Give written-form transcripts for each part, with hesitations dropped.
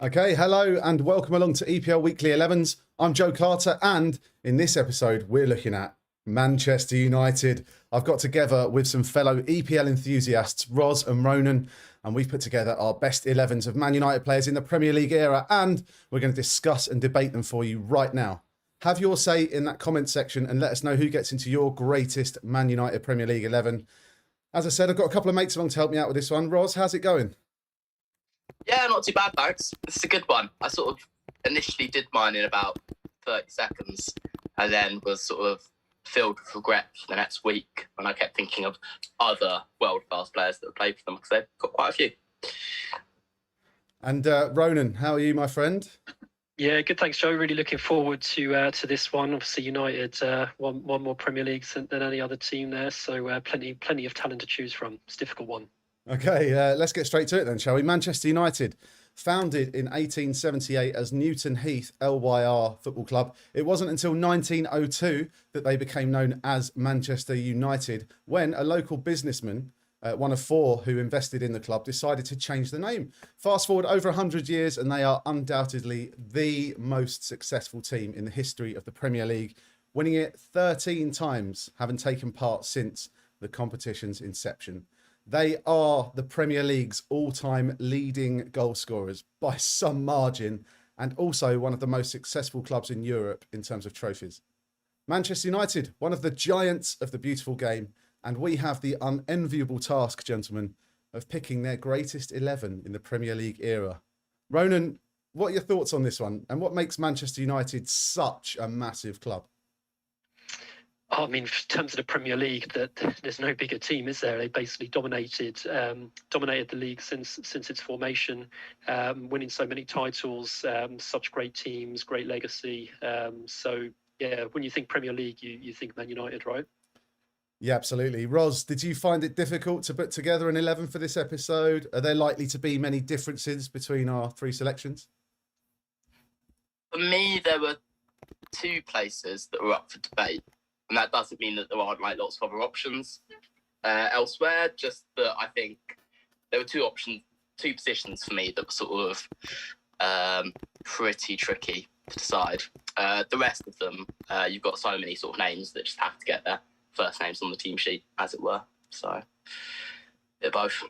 Okay, hello and welcome along to EPL Weekly 11s. I'm Joe Carter, and in this episode, we're looking at Manchester United. I've got together with some fellow EPL enthusiasts, Roz and Ronan, and we've put together our best 11s of Man United players in the Premier League era, and we're going to discuss and debate them for you right now. Have your say in that comment section and let us know who gets into your greatest Man United Premier League 11. As I said, I've got a couple of mates along to help me out with this one. Roz, how's it going? Yeah, not too bad, thanks. This is a good one. I sort of initially did mine in about 30 seconds and then was sort of filled with regret for the next week when I kept thinking of other world-class players that have played for them because they've got quite a few. And Ronan, how are you, my friend? Yeah, good. Thanks, Joe. Really looking forward to this one. Obviously, United one more Premier Leagues than any other team there, so plenty of talent to choose from. It's a difficult one. Okay, let's get straight to it then, shall we? Manchester United, founded in 1878 as Newton Heath LYR Football Club. It wasn't until 1902 that they became known as Manchester United, when a local businessman, one of four who invested in the club, decided to change the name. Fast forward over 100 years, and they are undoubtedly the most successful team in the history of the Premier League, winning it 13 times, having taken part since the competition's inception. They are the Premier League's all-time leading goal scorers by some margin, and also one of the most successful clubs in Europe in terms of trophies. Manchester United, one of the giants of the beautiful game, and we have the unenviable task, gentlemen, of picking their greatest 11 in the Premier League era. Ronan, what are your thoughts on this one, and what makes Manchester United such a massive club? I mean, in terms of the Premier League, there's no bigger team, is there? They basically dominated the league since its formation, winning so many titles, such great teams, great legacy. So yeah, when you think Premier League, you think Man United, right? Yeah, absolutely. Roz, did you find it difficult to put together an 11 for this episode? Are there likely to be many differences between our three selections? For me, there were two places that were up for debate. And that doesn't mean that there aren't lots of other options elsewhere. Just that I think there were two positions for me that were sort of pretty tricky to decide. The rest of them, you've got so many sort of names that just have to get their first names on the team sheet, as it were. So they're both.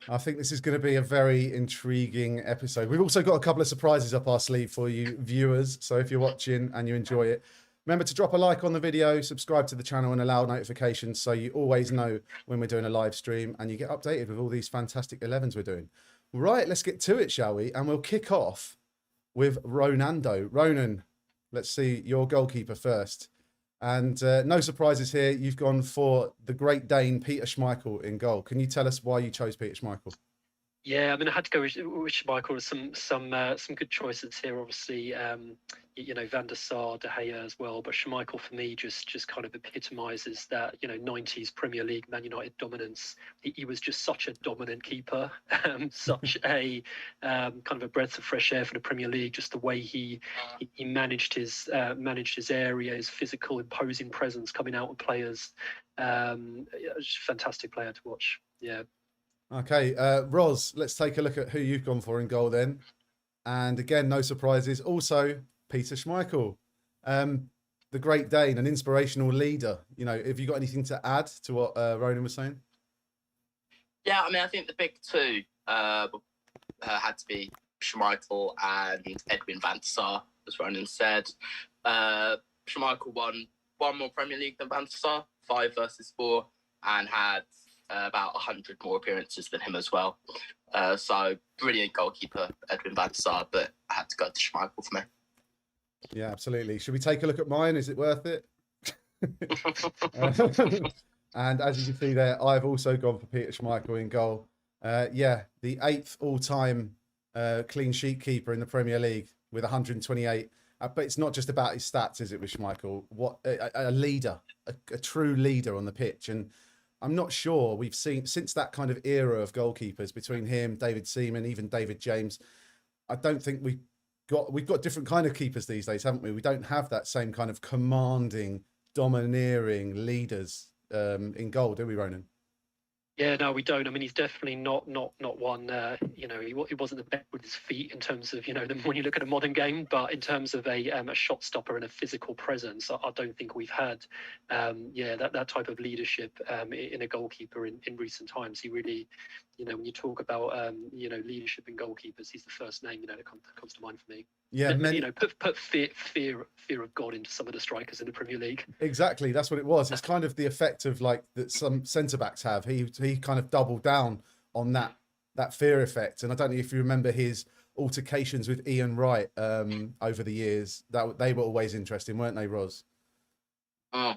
I think this is going to be a very intriguing episode. We've also got a couple of surprises up our sleeve for you viewers. So if you're watching and you enjoy it, remember to drop a like on the video, subscribe to the channel and allow notifications so you always know when we're doing a live stream and you get updated with all these fantastic 11s we're doing. Right, let's get to it, shall we? And we'll kick off with Ronaldo. Ronan, let's see your goalkeeper first. And no surprises here. You've gone for the Great Dane, Peter Schmeichel, in goal. Can you tell us why you chose Peter Schmeichel? Yeah, I mean, I had to go with Schmeichel. Some good choices here, obviously. Van der Sar, De Gea as well. But Schmeichel, for me, just kind of epitomises that 90s Premier League Man United dominance. He was just such a dominant keeper, such a kind of a breath of fresh air for the Premier League. Just the way he managed his area, his physical, imposing presence coming out with players. Just a fantastic player to watch. Yeah. Okay, Roz, let's take a look at who you've gone for in goal then. And again, no surprises. Also, Peter Schmeichel, the Great Dane, an inspirational leader. Have you got anything to add to what Ronan was saying? Yeah, I mean, I think the big two had to be Schmeichel and Edwin van der Sar, as Ronan said. Schmeichel won one more Premier League than van der Sar, 5 versus 4, and had about 100 more appearances than him as well. So brilliant goalkeeper, Edwin van der Sar, but I had to go to Schmeichel for me. Yeah, absolutely. Should we take a look at mine? Is it worth it? And as you can see there, I've also gone for Peter Schmeichel in goal. Yeah, the 8th all-time clean sheet keeper in the Premier League with 128. But it's not just about his stats, is it, with Schmeichel? What a leader, a true leader on the pitch. And I'm not sure we've seen, since that kind of era of goalkeepers between him, David Seaman, even David James, I don't think we've got different kind of keepers these days, haven't we? We don't have that same kind of commanding, domineering leaders in goal, do we, Ronan? Yeah, no, we don't. I mean, he's definitely not one. He wasn't the best with his feet in terms of when you look at a modern game, but in terms of a shot stopper and a physical presence, I don't think we've had that type of leadership in a goalkeeper in recent times. He really, when you talk about leadership in goalkeepers, he's the first name that comes to mind for me. Yeah, put fear of God into some of the strikers in the Premier League. Exactly, that's what it was. It's kind of the effect of like that some centre backs have. He kind of doubled down on that fear effect, and I don't know if you remember his altercations with Ian Wright over the years. That they were always interesting, weren't they, Roz? Oh,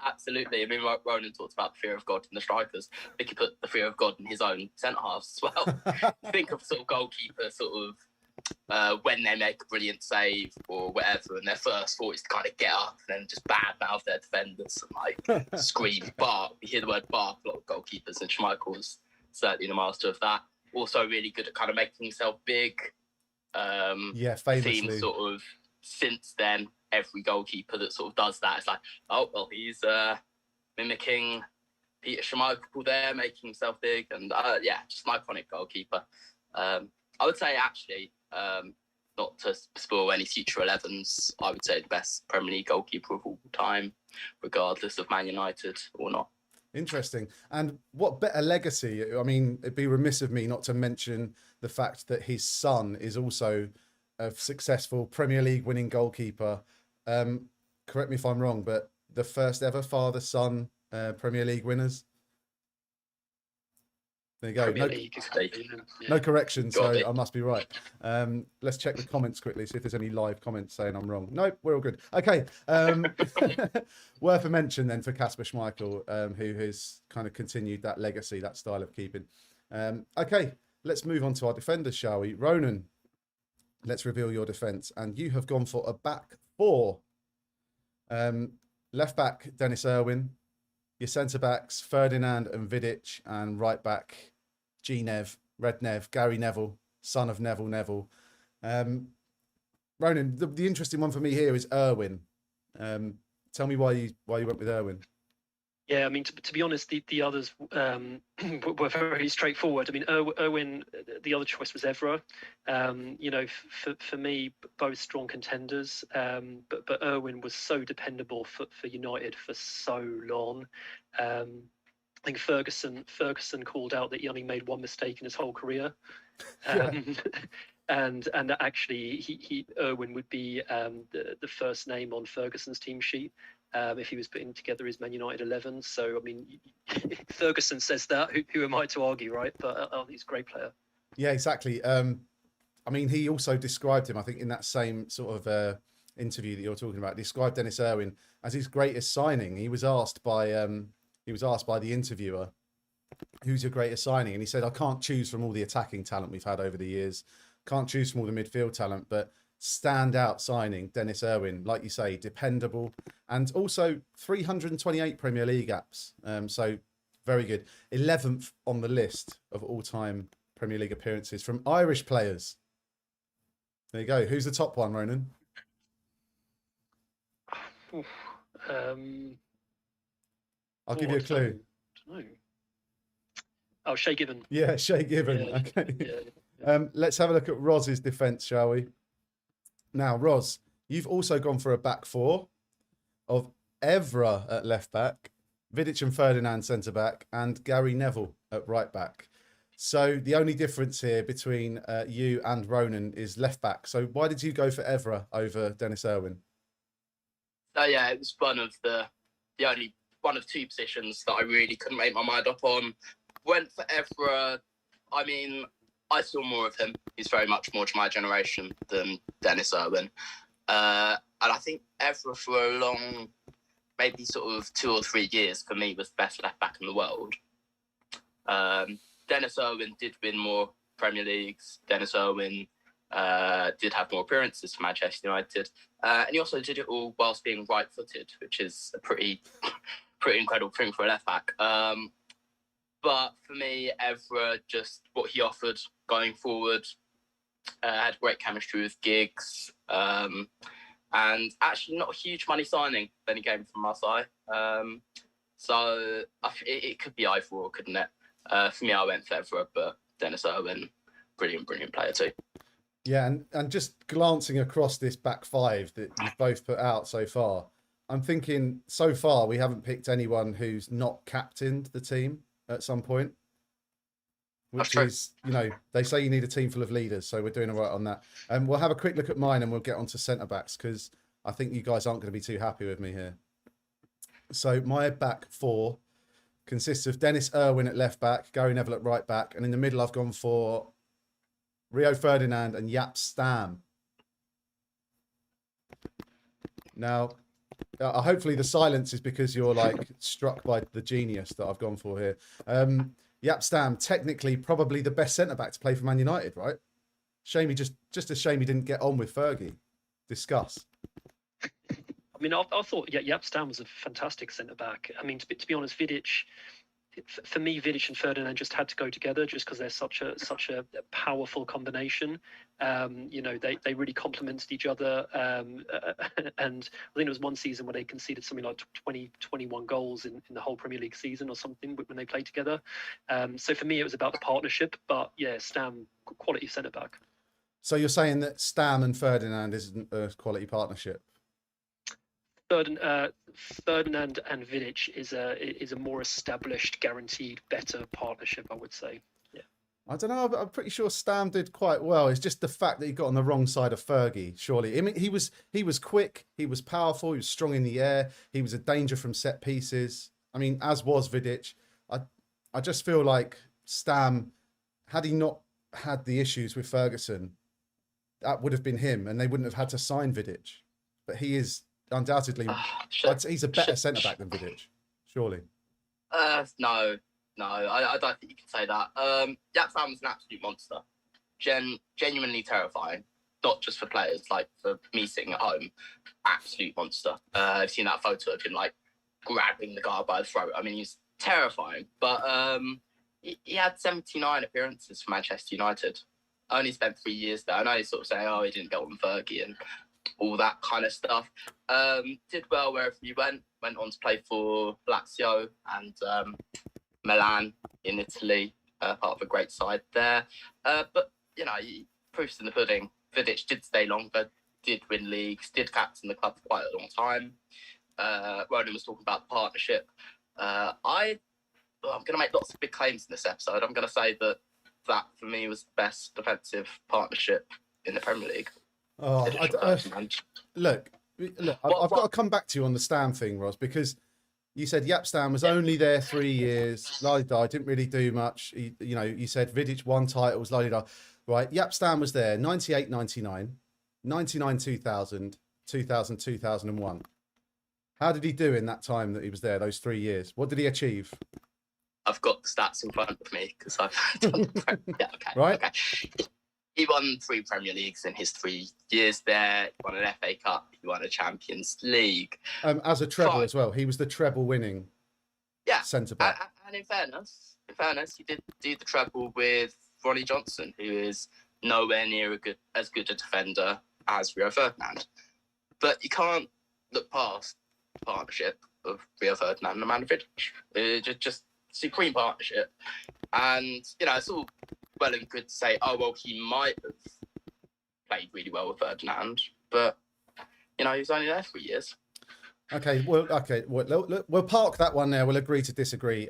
absolutely. I mean, Ronan talked about the fear of God in the strikers. I think he put the fear of God in his own centre halves as well. Think of sort of goalkeeper when they make a brilliant save or whatever, and their first thought is to kind of get up and then just badmouth their defenders and like scream, bark. You hear the word bark a lot of goalkeepers, and Schmeichel was certainly the master of that. Also really good at kind of making himself big. Famously. Seems sort of since then, every goalkeeper that sort of does that is like, oh, well, he's mimicking Peter Schmeichel there, making himself big. And just an iconic goalkeeper. I would say, actually, not to spoil any future 11s, I would say the best Premier League goalkeeper of all time, regardless of Man United or not. Interesting. And what better legacy? I mean, it'd be remiss of me not to mention the fact that his son is also a successful Premier League winning goalkeeper. Correct me if I'm wrong, but the first ever father-son Premier League winners. There you go. No correction, so I must be right. Let's check the comments quickly, see if there's any live comments saying I'm wrong. Nope, we're all good. Okay. Worth a mention then for Kasper Schmeichel, who has kind of continued that legacy, that style of keeping. Okay, let's move on to our defenders, shall we? Ronan, let's reveal your defence. And you have gone for a back four. Left back, Dennis Irwin. Your centre-backs, Ferdinand and Vidic, and right-back, Red Nev, Gary Neville, son of Neville. Ronan, the interesting one for me here is Irwin. Tell me why you went with Irwin. Yeah, I mean, to be honest, the others were very straightforward. I mean, Irwin, the other choice was Evra. For me, both strong contenders. But Irwin was so dependable for United for so long. I think Ferguson called out that he only made one mistake in his whole career. And actually, Irwin would be the first name on Ferguson's team sheet. If he was putting together his Man United 11. So, I mean, Ferguson says that. Who am I to argue, right? But he's a great player. Yeah, exactly. I mean, he also described him, I think, in that same sort of interview that you're talking about, described Dennis Irwin as his greatest signing. He was asked by the interviewer, who's your greatest signing? And he said, I can't choose from all the attacking talent we've had over the years. Can't choose from all the midfield talent, but standout signing, Dennis Irwin, like you say, dependable, and also 328 Premier League apps. So very good. 11th on the list of all-time Premier League appearances from Irish players. There you go. Who's the top one, Ronan? I'll give you a clue. I don't know. Oh, Shay Given. Yeah, Shay Given. Yeah, okay. Yeah. Let's have a look at Roz's defence, shall we? Now, Roz, you've also gone for a back four of Evra at left back, Vidic and Ferdinand centre back, and Gary Neville at right back. So the only difference here between you and Ronan is left back. So why did you go for Evra over Dennis Irwin? It was one of two positions that I really couldn't make my mind up on. Went for Evra. I mean, I saw more of him. He's very much more to my generation than Dennis Irwin. And I think Evra for a long, maybe sort of 2 or 3 years for me was the best left back in the world. Dennis Irwin did win more Premier Leagues. Dennis Irwin did have more appearances for Manchester United. And he also did it all whilst being right-footed, which is a pretty incredible thing for a left back. But for me, Evra, just what he offered going forward, had great chemistry with Giggs, and actually not a huge money signing. Then he came from Marseille. So it could be either or, couldn't it? For me, I went Fevra, but Dennis Irwin, brilliant player too. Yeah, and just glancing across this back five that you've both put out so far, I'm thinking so far we haven't picked anyone who's not captained the team at some point. Which is, they say you need a team full of leaders, so we're doing all right on that. And we'll have a quick look at mine and we'll get on to centre-backs because I think you guys aren't going to be too happy with me here. So my back four consists of Dennis Irwin at left back, Gary Neville at right back, and in the middle I've gone for Rio Ferdinand and Jaap Stam. Now, hopefully the silence is because you're like struck by the genius that I've gone for here. Jaap Stam, technically probably the best centre-back to play for Man United, right? Shame just a shame he didn't get on with Fergie. Discuss. I mean, I thought Jaap Stam was a fantastic centre-back. I mean, to be honest, Vidic, for me, Vidic and Ferdinand just had to go together just because they're such a powerful combination. They really complemented each other. And I think it was one season where they conceded something like 21 goals in the whole Premier League season or something when they played together. So for me, it was about the partnership. But yeah, Stam, quality centre-back. So you're saying that Stam and Ferdinand isn't a quality partnership? Ferdinand and Vidic is a more established, guaranteed, better partnership, I would say. Yeah. I don't know. I'm pretty sure Stam did quite well. It's just the fact that he got on the wrong side of Fergie. Surely, I mean, he was quick, he was powerful, he was strong in the air, he was a danger from set pieces. I mean, as was Vidic. I just feel like Stam, had he not had the issues with Ferguson, that would have been him, and they wouldn't have had to sign Vidic. But he is undoubtedly, he's a better centre back than Vidic, surely. No, I don't think you can say that. Jaap Stam was an absolute monster, genuinely terrifying. Not just for players, like for me sitting at home, absolute monster. I've seen that photo of him like grabbing the guy by the throat. I mean, he's terrifying. But he had 79 appearances for Manchester United. Only spent 3 years there. I know they sort of say, oh, he didn't go on Fergie and all that kind of stuff. Did well wherever he went on to play for Lazio and Milan in Italy, part of a great side there. But, proof's in the pudding. Vidic did stay longer, did win leagues, did captain the club for quite a long time. Ronan was talking about the partnership. I'm going to make lots of big claims in this episode. I'm going to say that for me was the best defensive partnership in the Premier League. Oh, look, I've got to come back to you on the Stam thing, Roz, because you said Jaap Stam was only there 3 years. La-di-da, didn't really do much. You said Vidic won titles. La-di-da, right? Jaap Stam was there 98, 99, 99, 2000, 2000, 2001. How did he do in that time that he was there? Those 3 years. What did he achieve? I've got the stats in front of me because I've done. Yeah, okay. Right. Okay. He won 3 Premier Leagues in his 3 years there. He won an FA Cup. He won a Champions League. As a treble as well. He was the treble winning centre back. And in fairness, he did do the treble with Ronnie Johnson, who is nowhere near as good a defender as Rio Ferdinand. But you can't look past the partnership of Rio Ferdinand and Amanda Vidic. Just supreme partnership. And, it's all well and good to say, oh, well, he might have played really well with Ferdinand, but, he was only there 3 years. Okay, we'll park that one there. We'll agree to disagree.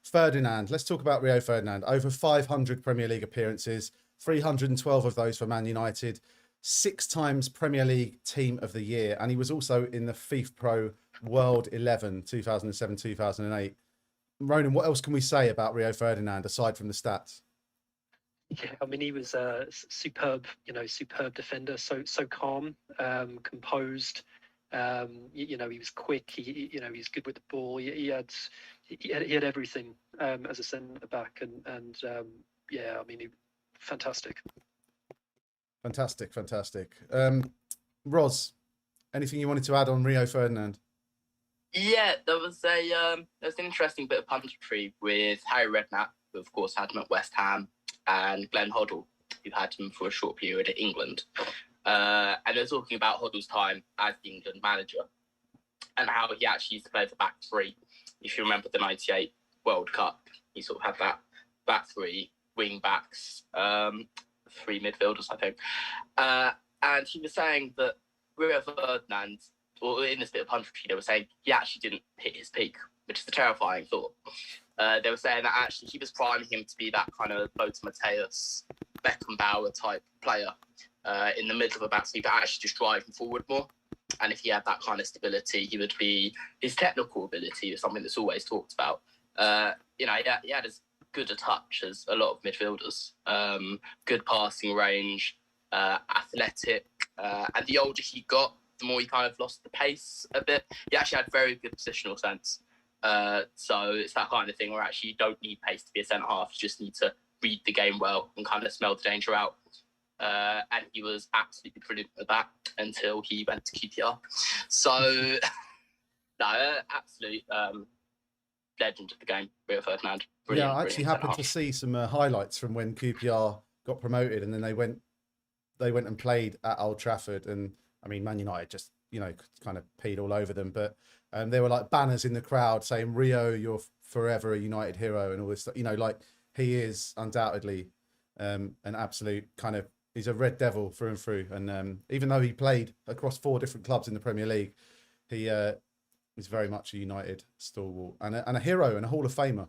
Ferdinand, let's talk about Rio Ferdinand. Over 500 Premier League appearances, 312 of those for Man United, 6 times Premier League Team of the Year, and he was also in the FIFA Pro World 11, 2007, 2008. Ronan, what else can we say about Rio Ferdinand aside from the stats? Yeah, I mean, he was a superb defender. So calm, composed. He was quick. He's good with the ball. He had everything as a centre back, and I mean, fantastic. Fantastic. Roz, anything you wanted to add on Rio Ferdinand? Yeah, there was an interesting bit of punditry with Harry Redknapp, who of course had him at West Ham, and Glenn Hoddle, who had him for a short period at England. And they're talking about Hoddle's time as the England manager. and how he actually used to play the back three. If you remember the '98 World Cup, he sort of had that back three, wing backs, 3 midfielders, I think. And he was saying that Rio Ferdinand, or in this bit of punditry, they were saying he actually didn't hit his peak, which is a terrifying thought. They were saying that actually he was priming him to be that kind of Lothar Matthäus, Beckenbauer type player in the middle of a back three, but actually just driving forward more. And if he had that kind of stability, he would be, his technical ability is something that's always talked about. He had as good a touch as a lot of midfielders, good passing range, athletic, and the older he got, the more he kind of lost the pace a bit. He actually had very good positional sense. So it's that kind of thing where actually you don't need pace to be a centre-half, you just need to read the game well and kind of smell the danger out. And he was absolutely brilliant at that until he went to QPR. So, absolute legend of the game, Rio Ferdinand. Yeah, I actually happened to see some highlights from when QPR got promoted, and then they went and played at Old Trafford, and I mean, Man United just, kind of peed all over them, but there were like banners in the crowd saying, "Rio, you're forever a United hero," and all this stuff. Like he is undoubtedly an absolute kind of, he's a red devil through and through. And even though he played across 4 different clubs in the Premier League, he is very much a United stalwart and a hero and a Hall of Famer.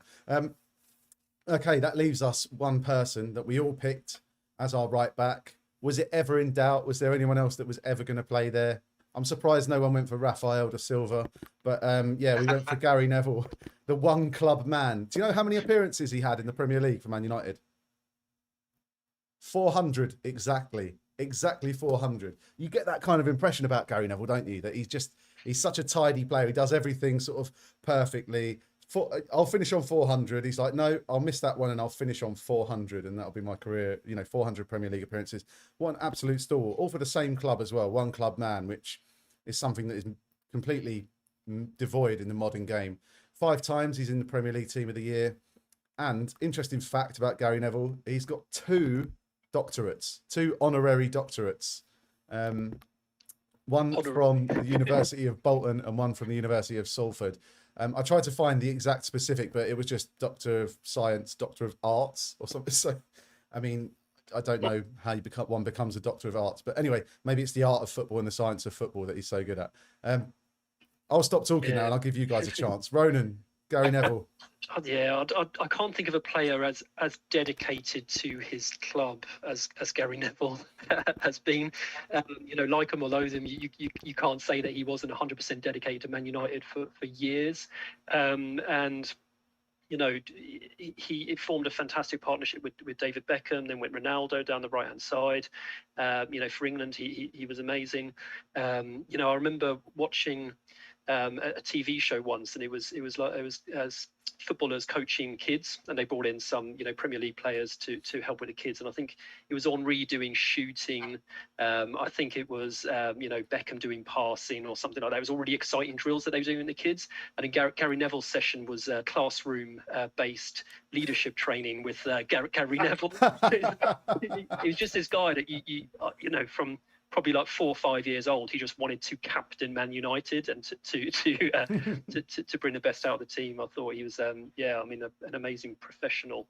Okay, that leaves us one person that we all picked as our right back. Was it ever in doubt? Was there anyone else that was ever going to play there? I'm surprised no one went for Rafael da Silva, but we went for Gary Neville, the one club man. Do you know how many appearances he had in the Premier League for Man United? 400 exactly 400. You get that kind of impression about Gary Neville, don't you? That he's such a tidy player. He does everything sort of perfectly. I'll finish on 400. He's like, no, I'll miss that one and I'll finish on 400, and that'll be my career. 400 Premier League appearances. What an absolute stalwart! All for the same club as well. One club man, which is something that is completely devoid in the modern game. 5 times he's in the Premier League Team of the Year. And interesting fact about Gary Neville, he's got 2 doctorates, 2 honorary doctorates. One from the University of Bolton and one from the University of Salford. I tried to find the exact specific, but it was just Doctor of Science, Doctor of Arts or something. So, I mean, I don't know how one becomes a Doctor of Arts, but anyway, maybe it's the art of football and the science of football that he's so good at. I'll stop talking now and I'll give you guys a chance. Ronan, Gary Neville. Yeah, I can't think of a player as dedicated to his club as Gary Neville has been. Like him or loathe him, you can't say that he wasn't 100% dedicated to Man United for years. He formed a fantastic partnership with David Beckham, then went Ronaldo down the right-hand side. For England, he was amazing. I remember watching a TV show once, and it was as footballers coaching kids, and they brought in some Premier League players to help with the kids, and I think it was Henry doing shooting, I think it was Beckham doing passing or something like that. It was all really exciting drills that they were doing with the kids, and then Gary Neville's session was classroom based leadership training with Gary Neville. It was just this guy that you from probably like 4 or 5 years old, he just wanted to captain Man United and to bring the best out of the team. I thought he was, an amazing professional.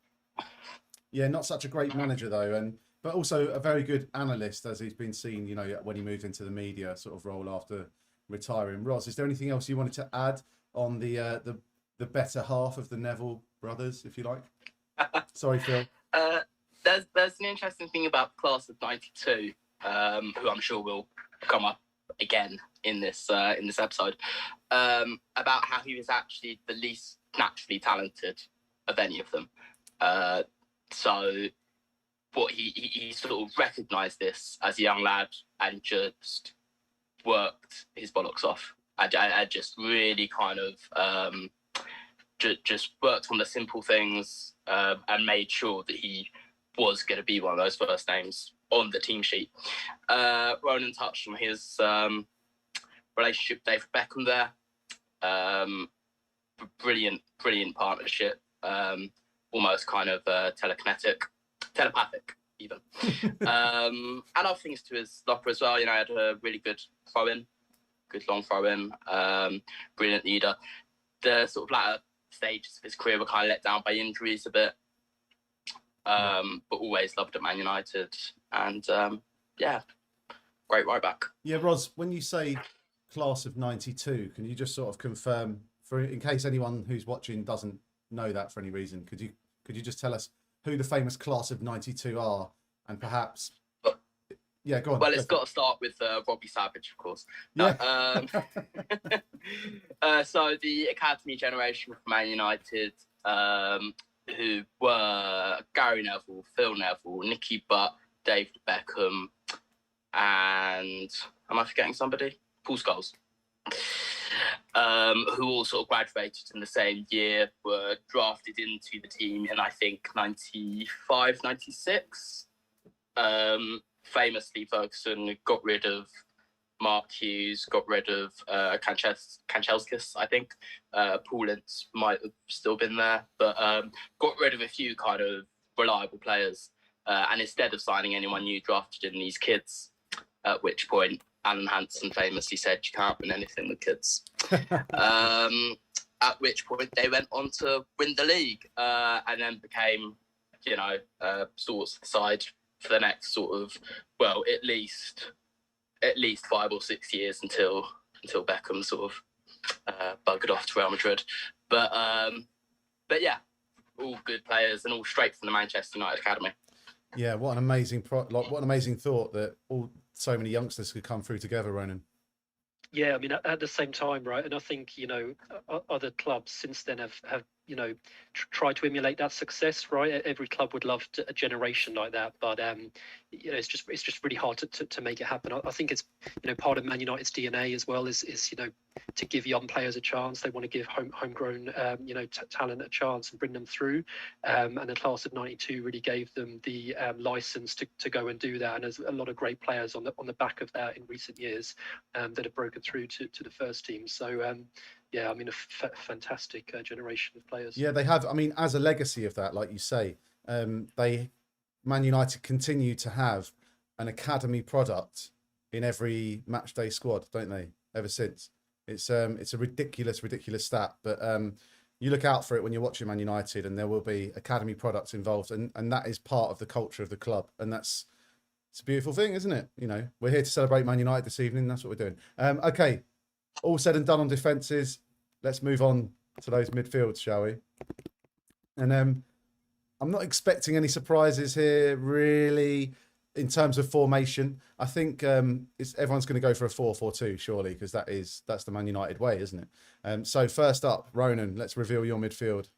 Yeah, not such a great manager though, but also a very good analyst, as he's been seen, when he moved into the media sort of role after retiring. Roz, is there anything else you wanted to add on the better half of the Neville brothers, if you like? Sorry, Phil. There's an interesting thing about the class of '92. Who I'm sure will come up again in this episode, about how he was actually the least naturally talented of any of them. So what he sort of recognised this as a young lad and just worked his bollocks off. I just really kind of just worked on the simple things and made sure that he was going to be one of those first names on the team sheet. Ronan touched on his relationship with David Beckham there. Brilliant partnership. Almost kind of telepathic even. And other things to his locker as well. Had a really good throw-in. good long throw in, brilliant leader. The sort of latter stages of his career were kind of let down by injuries a bit, but always loved at Man United, and great right back. Yeah, Roz, when you say class of 92, can you just sort of confirm, for in case anyone who's watching doesn't know that for any reason, could you just tell us who the famous class of 92 are, and perhaps yeah, go on. Well, it's got to start with Robbie Savage, of course. Yeah. So the academy generation from Man United, who were Gary Neville, Phil Neville, Nicky Butt, David Beckham, and am I forgetting somebody? Paul Scholes. Who all sort of graduated in the same year, were drafted into the team in, I think, 95, 96. Famously, Ferguson got rid of Mark Hughes, got rid of Kanchelskis, I think. Paul Ince might have still been there, but got rid of a few kind of reliable players. And instead of signing anyone new, drafted in these kids, at which point Alan Hansen famously said, "You can't win anything with kids." At which point they went on to win the league, and then became, sort of the side for the next sort of, well, at least 5 or 6 years until Beckham sort of buggered off to Real Madrid. But yeah, all good players and all straight from the Manchester United academy. Yeah, what an amazing what an amazing thought that so many youngsters could come through together, Ronan. Yeah, I mean, at the same time, right? And I think, other clubs since then have tried to emulate that success, right? Every club would love a generation like that, but it's just really hard to make it happen. I think it's part of Man United's DNA as well is to give young players a chance. They want to give homegrown talent a chance and bring them through. And the class of '92 really gave them the license to go and do that. And there's a lot of great players on the back of that in recent years that have broken through to the first team. So yeah, I mean, a fantastic generation of players. Yeah, they have. I mean, as a legacy of that, like you say, Man United continue to have an academy product in every matchday squad, don't they? Ever since, it's a ridiculous stat, but you look out for it when you're watching Man United, and there will be academy products involved, and that is part of the culture of the club, and it's a beautiful thing, isn't it? We're here to celebrate Man United this evening. That's what we're doing. Okay. All said and done on defences, let's move on to those midfields, shall we? And I'm not expecting any surprises here, really, in terms of formation. I think everyone's going to go for a 4-4-2, surely, because that's the Man United way, isn't it? So first up, Ronan, let's reveal your midfield.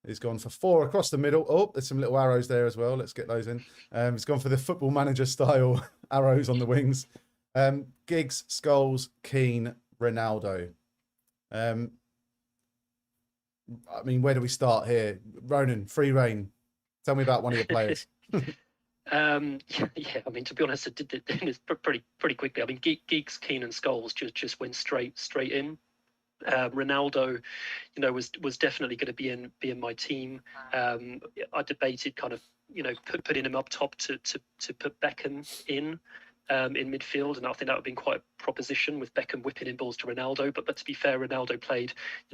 He's gone for 4 across the middle. Oh, there's some little arrows there as well. Let's get those in. He's gone for the Football Manager style arrows on the wings. Giggs, Scholes, Keane, Ronaldo. I mean, where do we start here? Ronan, free reign. Tell me about one of your players. Yeah, I mean, to be honest, I did this pretty quickly. I mean, Giggs, Keane, and Scholes just went straight in. Ronaldo, was definitely going to be in my team. I debated kind of, putting him up top to put Beckham in midfield, and I think that would have been quite a proposition with Beckham whipping in balls to Ronaldo. But to be fair, Ronaldo played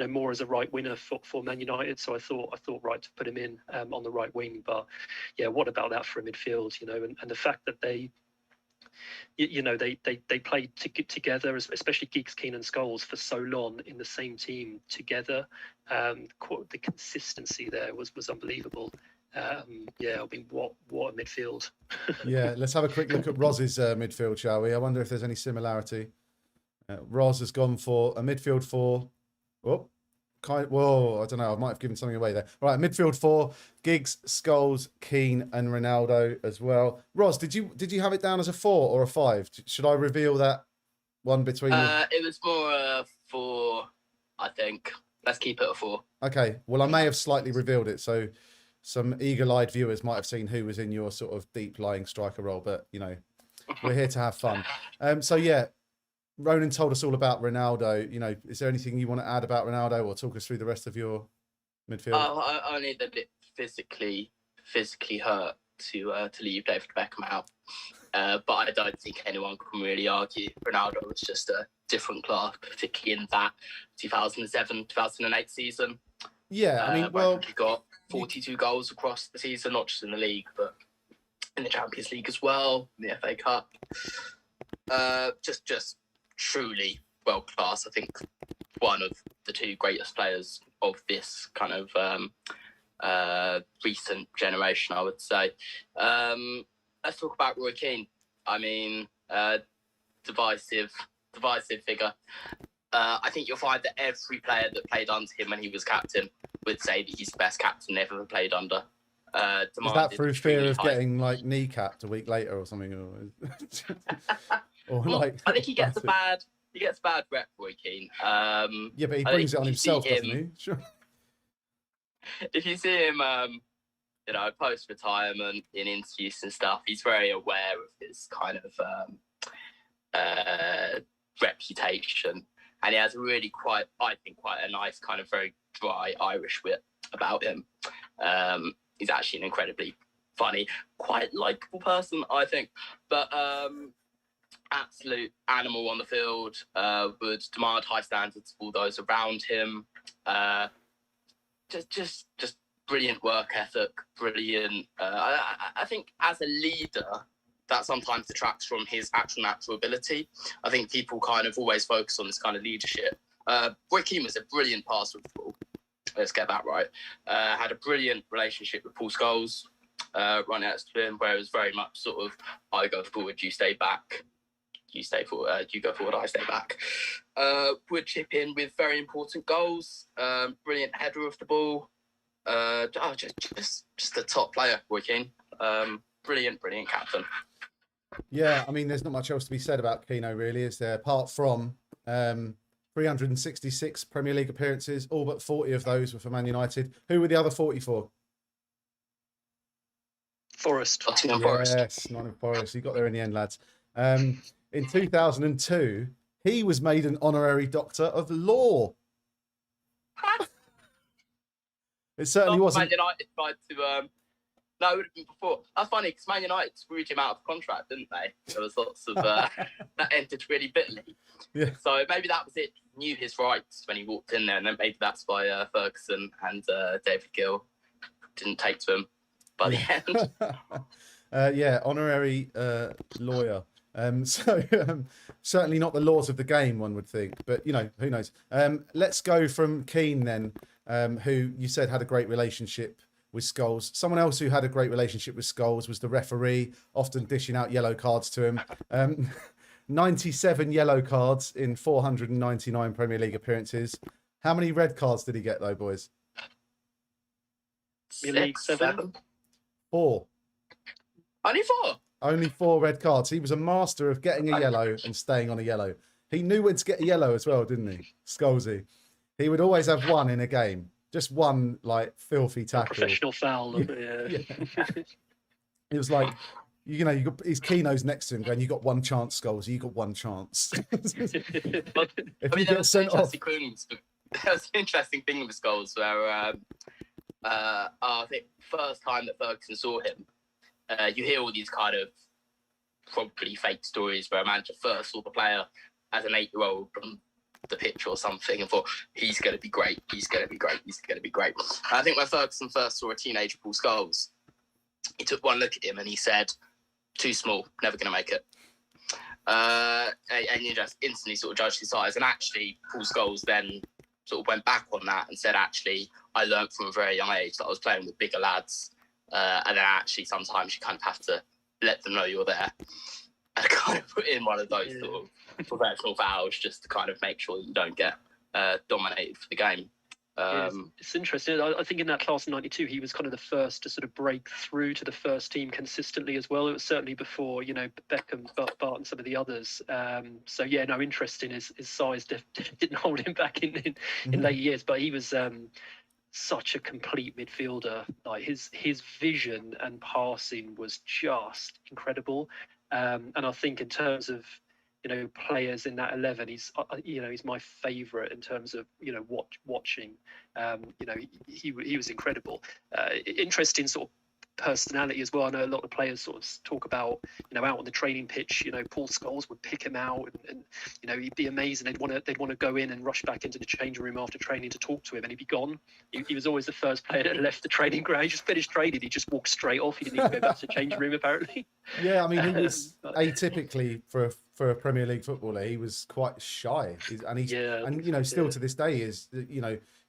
more as a right winger for Man United, so I thought right to put him in on the right wing. But yeah, what about that for a midfield? And the fact that they played together, especially Giggs, Keane, and Scholes, for so long in the same team together. The consistency there was unbelievable. Yeah, I mean, what a midfield. Yeah, let's have a quick look at Roz's midfield, shall we? I wonder if there's any similarity. Roz has gone for a midfield 4. Whoa, I don't know. I might have given something away there. Right, midfield 4, Giggs, Scholes, Keane, and Ronaldo as well. Roz, did you have it down as a 4 or a 5? Should I reveal that one between? It was more a 4, I think. Let's keep it a 4. Okay. Well, I may have slightly revealed it, so some eagle-eyed viewers might have seen who was in your sort of deep-lying striker role, but we're here to have fun. So yeah, Ronan told us all about Ronaldo. Is there anything you want to add about Ronaldo, or talk us through the rest of your midfield? Only that it physically hurt to leave David Beckham out. But I don't think anyone can really argue Ronaldo was just a different class, particularly in that 2007-2008 season. Yeah, I mean, he got 42 goals across the season, not just in the league, but in the Champions League as well, in the FA Cup. Just truly world class. I think one of the two greatest players of this kind of recent generation, I would say. Let's talk about Roy Keane. I mean, divisive figure. I think you'll find that every player that played under him when he was captain would say that he's the best captain they've ever played under. Is that through fear of getting like kneecapped a week later or something? Or like, I think he gets a bad rep, Roy Keane. Yeah, but he brings it on himself, doesn't he? Sure. If you see him, post retirement in interviews and stuff, he's very aware of his kind of reputation, and he has a really quite a nice kind of very dry Irish wit about him. He's actually an incredibly funny, quite likeable person, I think. But absolute animal on the field, would demand high standards of all those around him. Just brilliant work ethic, brilliant. I think as a leader, that sometimes detracts from his actual natural ability. I think people kind of always focus on this kind of leadership. Roy Keane was a brilliant passer of the ball. Let's get that right. Had a brilliant relationship with Paul Scholes, right next to him, where it was very much sort of, I go forward, you stay back. You stay forward, you go forward, I stay back. Would chip in with very important goals. Brilliant header of the ball. Just a top player, Roy Keane. Brilliant captain. Yeah, I mean, there's not much else to be said about Keano, really, is there? Apart from 366 Premier League appearances, all but 40 of those were for Man United. Who were the other 44? Forest. Yes, Nottingham Forest. You got there in the end, lads. In 2002, he was made an honorary Doctor of Law. It certainly wasn't. Man United tried to. No, it would have been before. That's funny because Man United screwed him out of contract, didn't they? There was lots of that ended really bitterly. Yeah. So maybe that was it. He knew his rights when he walked in there, and then maybe that's why Ferguson and David Gill didn't take to him by the end. Yeah, honorary lawyer. Certainly not the laws of the game, one would think, but who knows. Let's go from Keane then, who you said had a great relationship with Scholes. Someone else who had a great relationship with Scholes was the referee, often dishing out yellow cards to him. 97 yellow cards in 499 Premier League appearances. How many red cards did he get though, boys? 7. 4. Only 4? Only 4 red cards. He was a master of getting a yellow and staying on a yellow. He knew when to get a yellow as well, didn't he? Scholesy. He would always have one in a game. Just one, like, filthy tackle. Professional foul. Yeah. It was like, his Keano's next to him going, you got one chance, Scholesy. You got one chance. If you get sent off. There was an interesting thing with Scholes where I think first time that Ferguson saw him, you hear all these kind of probably fake stories where a manager first saw the player as an 8-year-old from the pitch or something and thought, he's going to be great, he's going to be great, he's going to be great. And I think when Ferguson first saw a teenager Paul Scholes, he took one look at him and he said, too small, never going to make it. And you just instantly sort of judged his size. And actually, Paul Scholes then sort of went back on that and said, actually, I learned from a very young age that I was playing with bigger lads. And then actually sometimes you kind of have to let them know you're there. And kind of put in one of those sort of professional fouls just to kind of make sure that you don't get dominated for the game. It's interesting. I think in that class of 92, he was kind of the first to sort of break through to the first team consistently as well. It was certainly before, Beckham, Bart and some of the others. So, interesting. His size didn't hold him back in later years, but he was such a complete midfielder. Like his vision and passing was just incredible. And I think in terms of players in that 11, he's my favourite in terms of watching. He was incredible. Interesting sort of personality as well. I know a lot of players sort of talk about, out on the training pitch, Paul Scholes would pick him out, and he'd be amazing. They'd want to go in and rush back into the changing room after training to talk to him, and he'd be gone. He was always the first player that left the training ground. He just finished training, he just walked straight off. He didn't even go back to the changing room, apparently. Yeah, I mean, he was atypically for a Premier League footballer. He was quite shy, and still to this day is.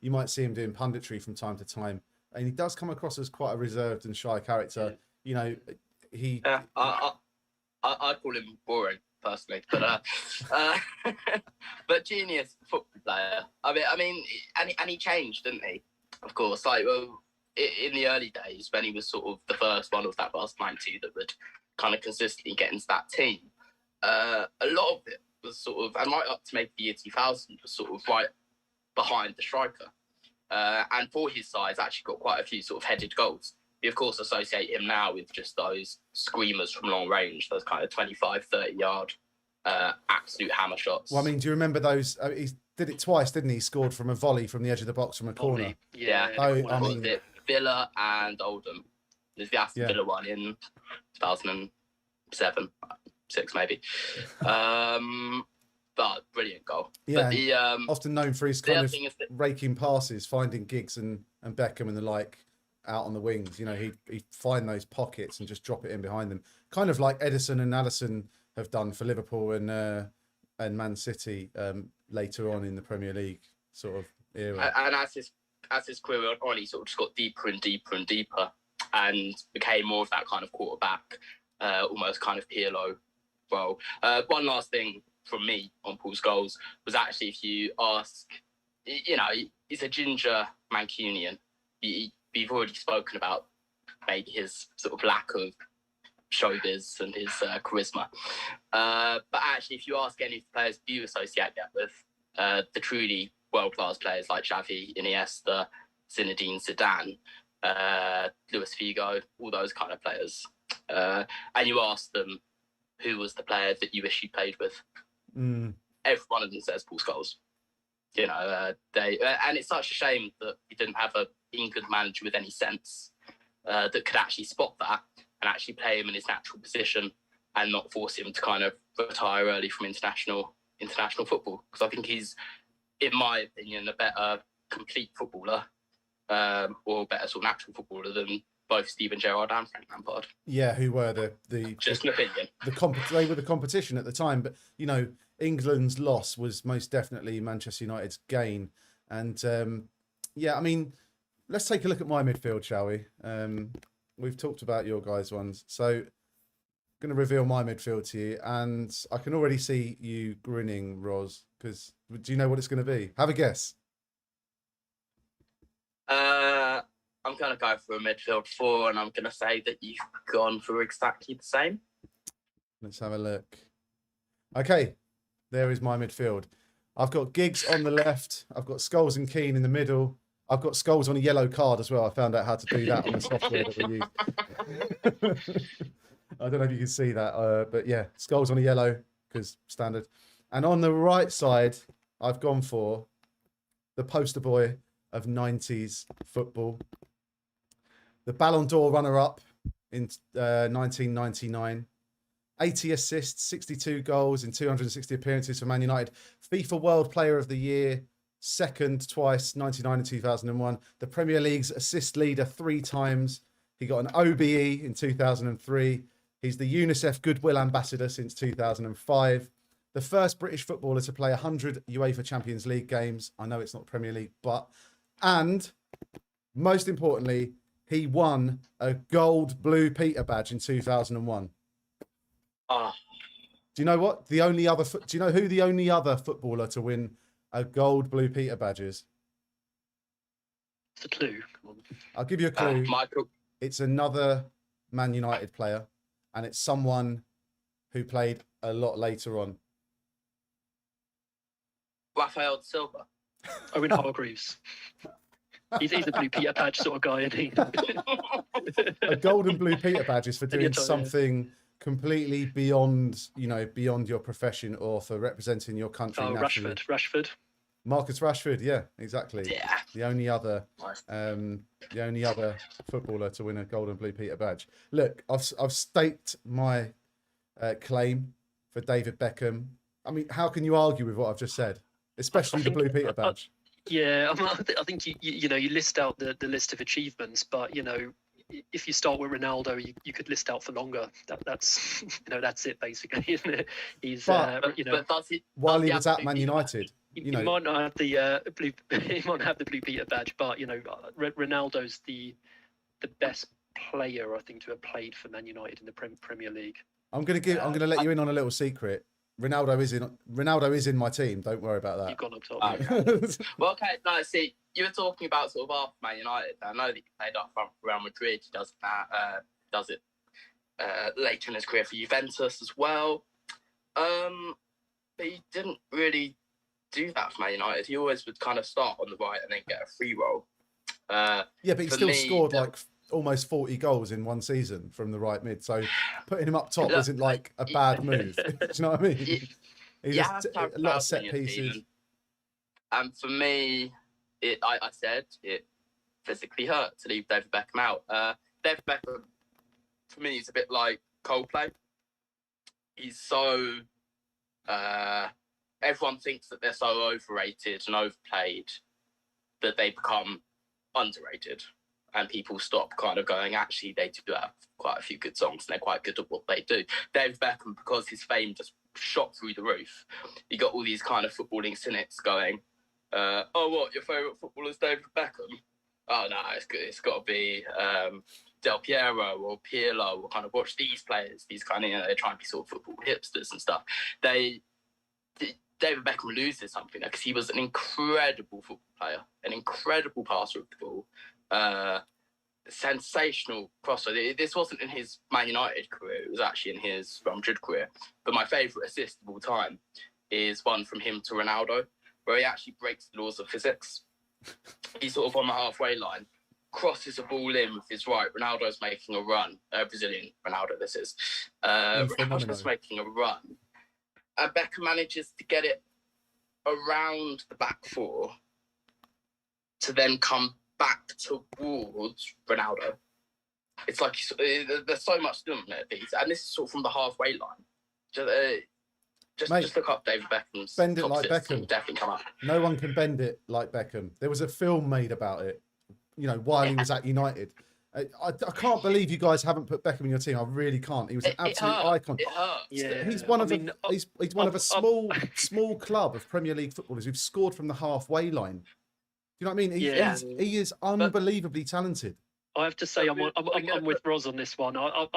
You might see him doing punditry from time to time, and he does come across as quite a reserved and shy character. I'd call him boring personally, but but genius football player. I mean, and he changed, didn't he? Of course, in the early days when he was sort of the first one of that vast 90 that would kind of consistently get into that team. A lot of it was sort of, and right up to maybe the year 2000, was sort of right behind the striker. And for his size, actually got quite a few sort of headed goals. We, of course, associate him now with just those screamers from long range, those kind of 25, 30-yard absolute hammer shots. Well, I mean, do you remember those? He did it twice, didn't he? He scored from a volley from the edge of the box from a corner. Yeah. I mean, Villa and Oldham. There's the Aston Villa one in 2007, 6 maybe. But brilliant goal. Yeah, but often known for his kind of raking passes, finding Giggs and Beckham and the like out on the wings. He'd find those pockets and just drop it in behind them. Kind of like Edison and Alisson have done for Liverpool and Man City later on in the Premier League sort of era. And as his career went on, he sort of just got deeper and deeper and deeper and became more of that kind of quarterback, almost kind of PLO role. One last thing from me on Paul Scholes was actually, if you ask, he's a ginger Mancunian. We've already spoken about maybe his sort of lack of showbiz and his charisma. But actually, if you ask any of the players you associate that with, the truly world-class players like Xavi, Iniesta, Zinedine Zidane, Luis Figo, all those kind of players, and you ask them who was the player that you wish you played with, every one of them says Paul Scholes. And it's such a shame that we didn't have an England manager with any sense that could actually spot that and actually play him in his natural position and not force him to kind of retire early from international football. Because I think he's, in my opinion, a better complete footballer or a better sort of natural footballer than both Steven Gerrard and Frank Lampard. Yeah, who were the just an opinion. They were the competition at the time, but England's loss was most definitely Manchester United's gain. And I mean, let's take a look at my midfield, shall we? We've talked about your guys' ones, so I'm going to reveal my midfield to you, and I can already see you grinning, Roz, because do you know what it's going to be? Have a guess. I'm going to go for a midfield 4, and I'm going to say that you've gone for exactly the same. Let's have a look. Okay, there is my midfield. I've got Giggs on the left. I've got Scholes and Keane in the middle. I've got Scholes on a yellow card as well. I found out how to do that on the software that we use. I don't know if you can see that, but yeah, Scholes on a yellow, because standard. And on the right side, I've gone for the poster boy of 90s football. The Ballon d'Or runner-up in 1999. 80 assists, 62 goals in 260 appearances for Man United. FIFA World Player of the Year, second twice, 99 and 2001. The Premier League's assist leader 3 times. He got an OBE in 2003. He's the UNICEF Goodwill Ambassador since 2005. The first British footballer to play 100 UEFA Champions League games. I know it's not Premier League, but... And, most importantly, he won a gold Blue Peter badge in 2001. Do you know what? Do you know who the only other footballer to win a gold Blue Peter badge is? It's a clue. I'll give you a clue. Michael. It's another Man United player, and it's someone who played a lot later on. Rafael Silva. Owen Hargreaves. He's a Blue Peter badge sort of guy, isn't he? A golden Blue Peter badge is for doing something completely beyond your profession or for representing your country nationally. Rashford. Marcus Rashford, yeah, exactly. Yeah. The only other footballer to win a Golden Blue Peter badge. Look, I've staked my claim for David Beckham. I mean, how can you argue with what I've just said? Especially the Blue Peter badge. Yeah, I think you list out the list of achievements, but if you start with Ronaldo, you could list out for longer. That's that's it basically, isn't it? He's But does he, while does he have was at the Man Peter United, he might not have the blue. He might not have the Blue Peter badge, but Ronaldo's the best player I think to have played for Man United in the Premier League. I'm gonna let you in on a little secret. Ronaldo is in my team. Don't worry about that. You've gone up top. Okay. Well, okay. No, see, you were talking about sort of after Man United. I know that he played up front for Real Madrid. He does it later in his career for Juventus as well. But he didn't really do that for Man United. He always would kind of start on the right and then get a free roll. Yeah, but he still scored like almost 40 goals in one season from the right mid. So putting him up top isn't like a bad move. Do you know what I mean? He just a lot of set pieces. And for me, I said it physically hurt to leave David Beckham out. David Beckham, for me, is a bit like Coldplay. He's so... everyone thinks that they're so overrated and overplayed that they become underrated. And people stop kind of going, actually, they do have quite a few good songs and they're quite good at what they do. David Beckham, because his fame just shot through the roof, you got all these kind of footballing cynics going, oh, what, your favourite footballer is David Beckham? Oh, no, it's got to be Del Piero or Pirlo, or kind of watch these players, these kind of, they're trying to be sort of football hipsters and stuff. David Beckham loses something there because he was an incredible football player, an incredible passer of the ball. Sensational crosser. This wasn't in his Man United career, it was actually in his Real Madrid career. But my favourite assist of all time is one from him to Ronaldo, where he actually breaks the laws of physics. He's sort of on the halfway line, crosses a ball in with his right. Ronaldo's making a run. Brazilian Ronaldo, this is. Ronaldo's making a run. And Beckham manages to get it around the back four to then come back towards Ronaldo. It's like there's so much doing there, and this is sort of from the halfway line. Just look up David Beckham's. Bend it like Beckham. Definitely come up. No one can bend it like Beckham. There was a film made about it, while he was at United. I can't believe you guys haven't put Beckham in your team. I really can't. He was an absolute icon. It hurts. Yeah. He's one of he's one of a small club of Premier League footballers who've scored from the halway line. You know what I mean? He is unbelievably talented. I have to say, I'm with Roz on this one. I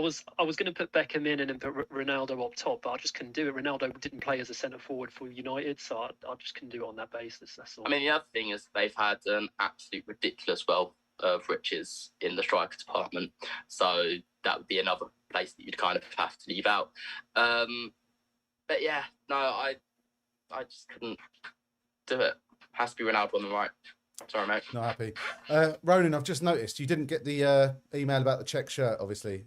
was going to put Beckham in and then put Ronaldo up top, but I just couldn't do it. Ronaldo didn't play as a centre forward for United, so I just couldn't do it on that basis. That's all. I mean, the other thing is they've had an absolute ridiculous wealth of riches in the striker department, so that would be another place that you'd kind of have to leave out. But yeah, no, I just couldn't do it. Has to be Ronaldo on the right. Sorry, mate. Not happy. Ronan, I've just noticed you didn't get the email about the check shirt, obviously.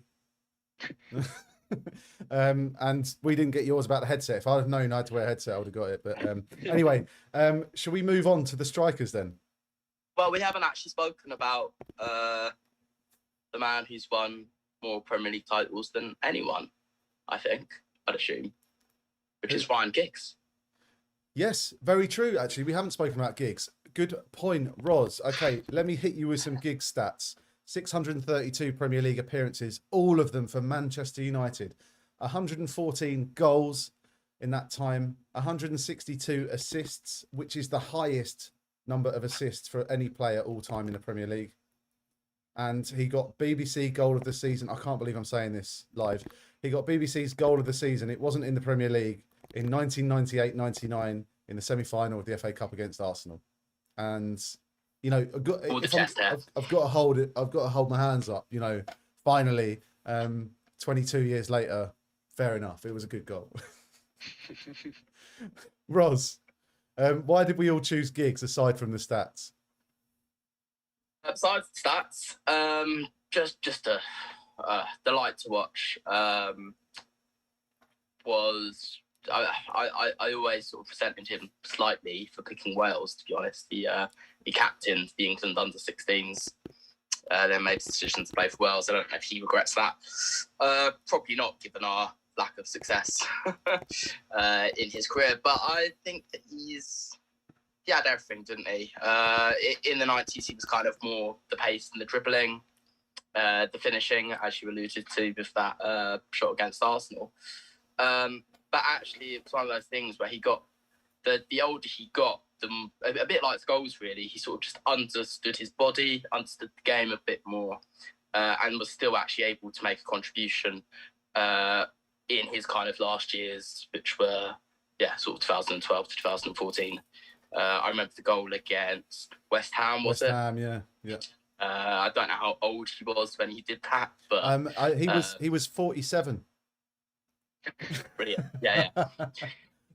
And we didn't get yours about the headset. If I'd have known I had to wear a headset, I would have got it. But anyway, shall we move on to the strikers then? Well, we haven't actually spoken about the man who's won more Premier League titles than anyone, I think, I'd assume, which is Ryan Giggs. Yes, very true, actually. We haven't spoken about Giggs. Good point, Roz. Okay, let me hit you with some Giggs stats. 632 Premier League appearances, all of them for Manchester United. 114 goals in that time. 162 assists, which is the highest number of assists for any player all time in the Premier League. And he got BBC Goal of the Season. I can't believe I'm saying this live. He got BBC's Goal of the Season. It wasn't in the Premier League. In 1998-99 in the semi-final of the FA Cup against Arsenal. And, I've got to hold it. I've got to hold my hands up, finally, 22 years later, fair enough. It was a good goal. Roz, why did we all choose Giggs aside from the stats? Besides the stats, just a delight to watch. Was I always sort of resented him slightly for picking Wales. To be honest, he captained the England under-16s. Then made the decision to play for Wales. I don't know if he regrets that. Probably not, given our lack of success in his career. But I think that he had everything, didn't he? In the 90s, he was kind of more the pace and the dribbling, the finishing, as you alluded to with that shot against Arsenal. But actually, it was one of those things where he got, the older he got, a bit like Scholes, really, he sort of just understood his body, understood the game a bit more, and was still actually able to make a contribution in his kind of last years, which were, sort of 2012 to 2014. I remember the goal against West Ham, was it? West Ham, yeah. I don't know how old he was when he did that, but he was 47. Brilliant. Yeah.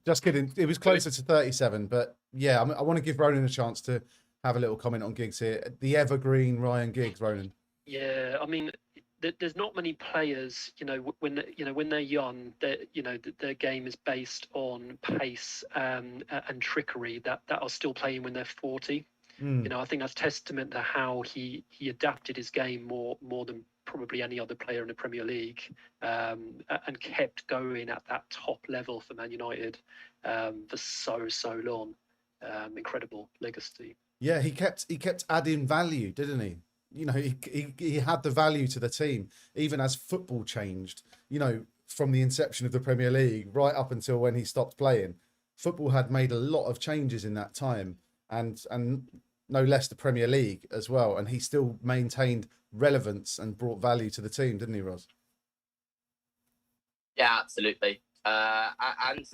Just kidding. It was closer to 37, but yeah, I want to give Ronan a chance to have a little comment on Giggs here. The evergreen Ryan Giggs, Ronan. Yeah, I mean, there's not many players, when they're young, their game is based on pace and trickery that are still playing when they're 40. I think that's testament to how he adapted his game more than probably any other player in the Premier League, and kept going at that top level for Man United for so long. Incredible legacy. Yeah, he kept adding value, didn't he? He had the value to the team, even as football changed. From the inception of the Premier League right up until when he stopped playing, football had made a lot of changes in that time, and no less the Premier League as well. And he still maintained relevance and brought value to the team, didn't he, Roz? Yeah, absolutely. And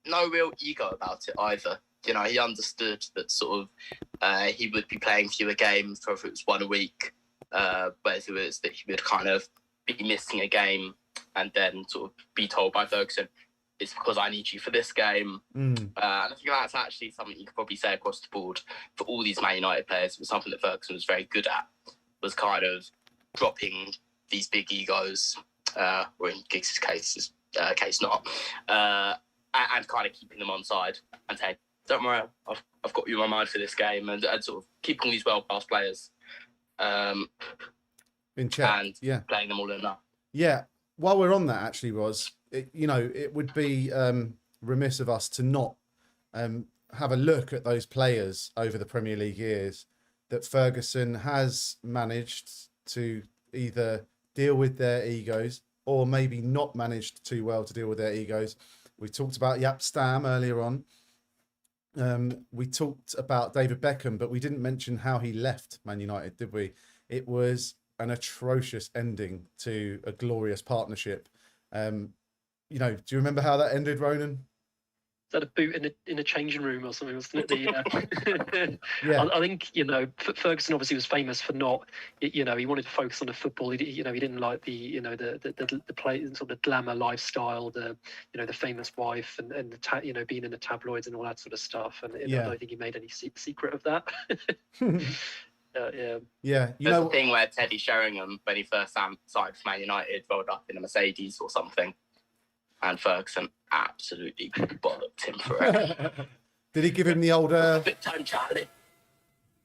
no real ego about it either. He understood that sort of he would be playing fewer games, whether it was one a week, whether it was that he would kind of be missing a game and then sort of be told by Ferguson, it's because I need you for this game. And I think that's actually something you could probably say across the board for all these Man United players. It was something that Ferguson was very good at, was kind of dropping these big egos, or in Giggs' case not, and kind of keeping them on side and saying, don't worry, I've got you in my mind for this game, and sort of keeping these world-class players in check, and playing them all enough. Yeah, while we're on that, actually, Roz, it would be remiss of us to not have a look at those players over the Premier League years that Ferguson has managed to either deal with their egos or maybe not managed too well to deal with their egos. We talked about Jaap Stam earlier on. We talked about David Beckham, but we didn't mention how he left Man United, did we? It was an atrocious ending to a glorious partnership. Do you remember how that ended, Ronan? Is that a boot in a changing room or something, wasn't it? Yeah. I think Ferguson obviously was famous for not, he wanted to focus on the football. He didn't like the play, sort of the glamour lifestyle, the famous wife and being in the tabloids and all that sort of stuff. And I don't think he made any secret of that. Yeah. There's a thing where Teddy Sheringham, when he first signed for Man United, rolled up in a Mercedes or something, and Ferguson absolutely bollocked him for it. Did he give him the old big time Charlie?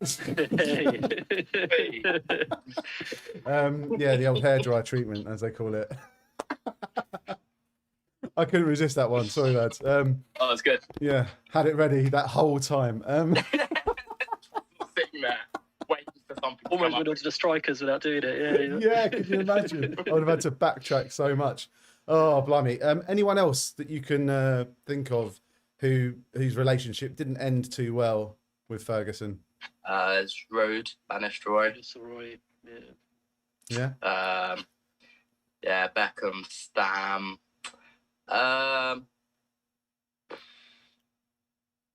The old hairdryer treatment, as they call it. I couldn't resist that one. Sorry, lads. That's good. Yeah, had it ready that whole time. Sitting there, waiting for something. Almost went onto the strikers without doing it. Yeah, could you imagine? I would have had to backtrack so much. Oh, blimey. Anyone else that you can think of whose relationship didn't end too well with Ferguson? It's Road, Banished Roy. Yeah. Beckham, Stam. I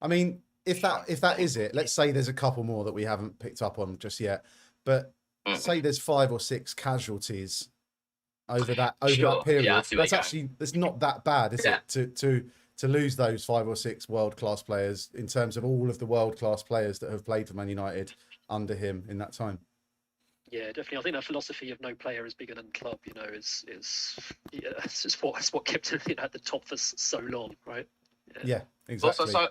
mean, if that is it, let's say there's a couple more that we haven't picked up on just yet, but say there's 5 or 6 casualties over that period. Yeah, that's not that bad, is it? To lose those 5 or 6 world-class players in terms of all of the world-class players that have played for Man United under him in that time. Yeah, definitely. I think that philosophy of no player is bigger than the club, is it's what kept him at the top for so long, right? Yeah, exactly. Also,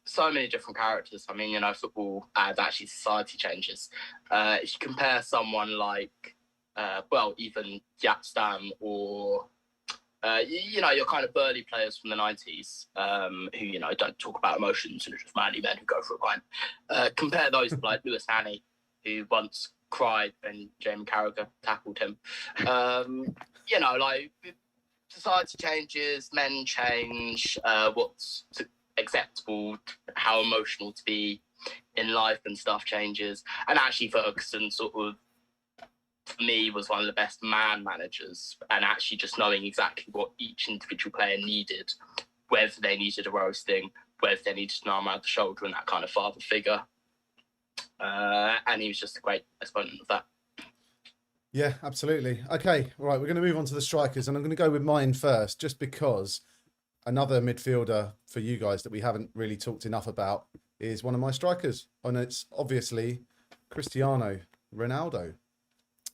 so many different characters. I mean, football and actually society changes. If you compare someone like, even Yatstam or, your kind of burly players from the 90s who, don't talk about emotions and are just manly men who go for a pint. Compare those to like Lewis Hannay, who once cried when Jamie Carragher tackled him. Society changes, men change, what's acceptable, how emotional to be in life and stuff changes. And actually Ferguson for me was one of the best man managers, and actually just knowing exactly what each individual player needed, whether they needed a roasting, whether they needed an arm around the shoulder and that kind of father figure. And he was just a great exponent of that. Yeah, absolutely. Okay, right, we're going to move on to the strikers, and I'm going to go with mine first, just because another midfielder for you guys that we haven't really talked enough about is one of my strikers, and it's obviously Cristiano Ronaldo.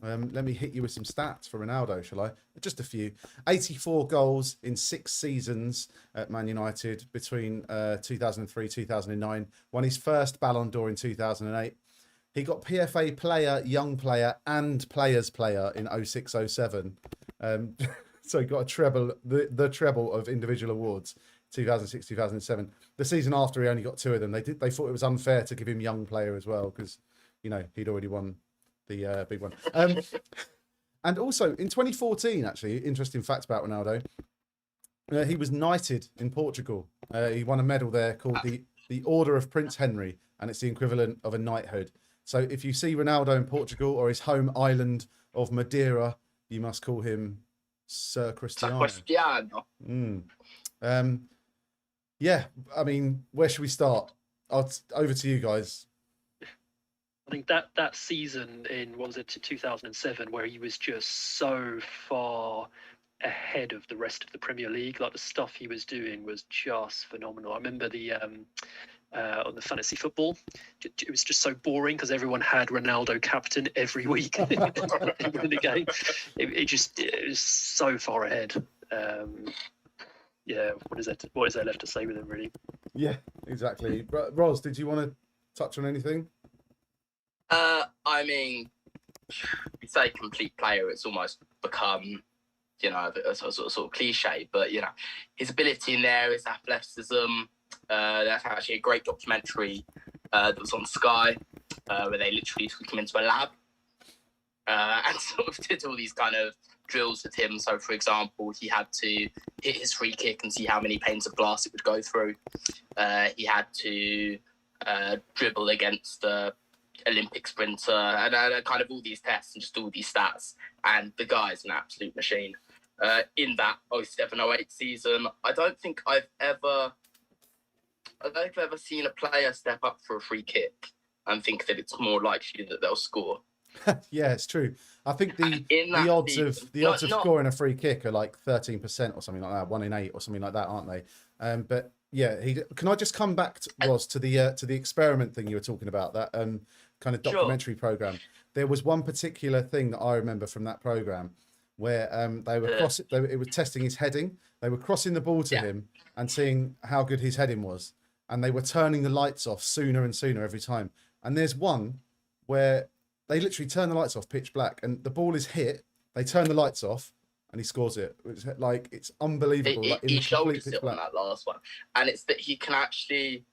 Let me hit you with some stats for Ronaldo, shall I? Just a few. 84 goals in 6 seasons at Man United between 2003, 2009. Won his first Ballon d'Or in 2008. He got PFA Player, Young Player, and Players Player in 06-07. So he got a treble, the treble of individual awards, 2006, 2007. The season after, he only got 2 of them. They thought it was unfair to give him Young Player as well because, he'd already won the big one. And also in 2014, actually, interesting fact about Ronaldo, he was knighted in Portugal. He won a medal there called the Order of Prince Henry, and it's the equivalent of a knighthood. So if you see Ronaldo in Portugal or his home island of Madeira, you must call him Sir Cristiano. Yeah, I mean, where should we start? Over to you guys. I think that season in, 2007, where he was just so far ahead of the rest of the Premier League, like the stuff he was doing was just phenomenal. I remember on the fantasy football, it was just so boring because everyone had Ronaldo captain every week in the game. It was so far ahead. Yeah, what is there left to say with him, really? Yeah, exactly. Roz, did you want to touch on anything? I mean, you say complete player, it's almost become, a sort of cliche, but, his ability in there, his athleticism. That's actually a great documentary that was on Sky, where they literally took him into a lab and sort of did all these kind of drills with him. So, for example, he had to hit his free kick and see how many panes of glass it would go through. He had to dribble against the Olympic sprinter and kind of all these tests and just all these stats. And the guy's an absolute machine. In that 07-08 season, I don't think I've ever seen a player step up for a free kick and think that it's more likely that they'll score. Yeah, it's true. I think the odds of scoring a free kick are like 13% or something like that, 1 in 8 or something like that, aren't they? But yeah, can I just come back to Roz to the experiment thing you were talking about, that kind of documentary program? There was one particular thing that I remember from that program where they were it was testing his heading. They were crossing the ball to him and seeing how good his heading was, and they were turning the lights off sooner and sooner every time. And there's one where they literally turn the lights off, pitch black, and the ball is hit. They turn the lights off, and he scores it. It's unbelievable. He showed us it on that last one, and it's that he can actually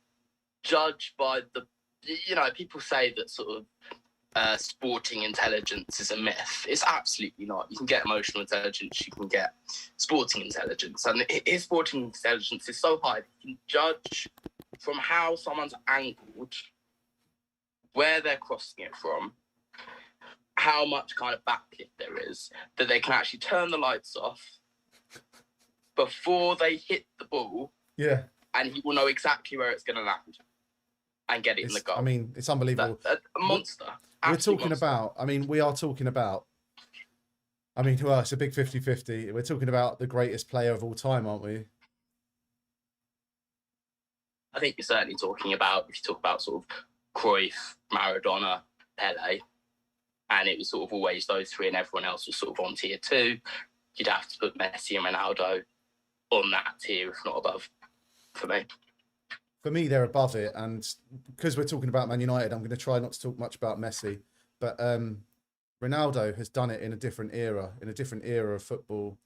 judge by the. People say that sort of sporting intelligence is a myth. It's absolutely not. You can get emotional intelligence. You can get sporting intelligence, and his sporting intelligence is so high that you can judge from how someone's angled, where they're crossing it from, how much kind of backlift there is, that they can actually turn the lights off before they hit the ball. Yeah. And he will know exactly where it's going to land and get it in the goal. I mean, it's unbelievable. A monster. We are talking about, it's a big 50-50. We're talking about the greatest player of all time, aren't we? I think you're certainly talking about, if you talk about sort of Cruyff, Maradona, Pele, and it was sort of always those three, and everyone else was sort of on tier 2. You'd have to put Messi and Ronaldo on that tier, if not above, for me. For me, they're above it, and because we're talking about Man United, I'm going to try not to talk much about Messi, but Ronaldo has done it in a different era of football.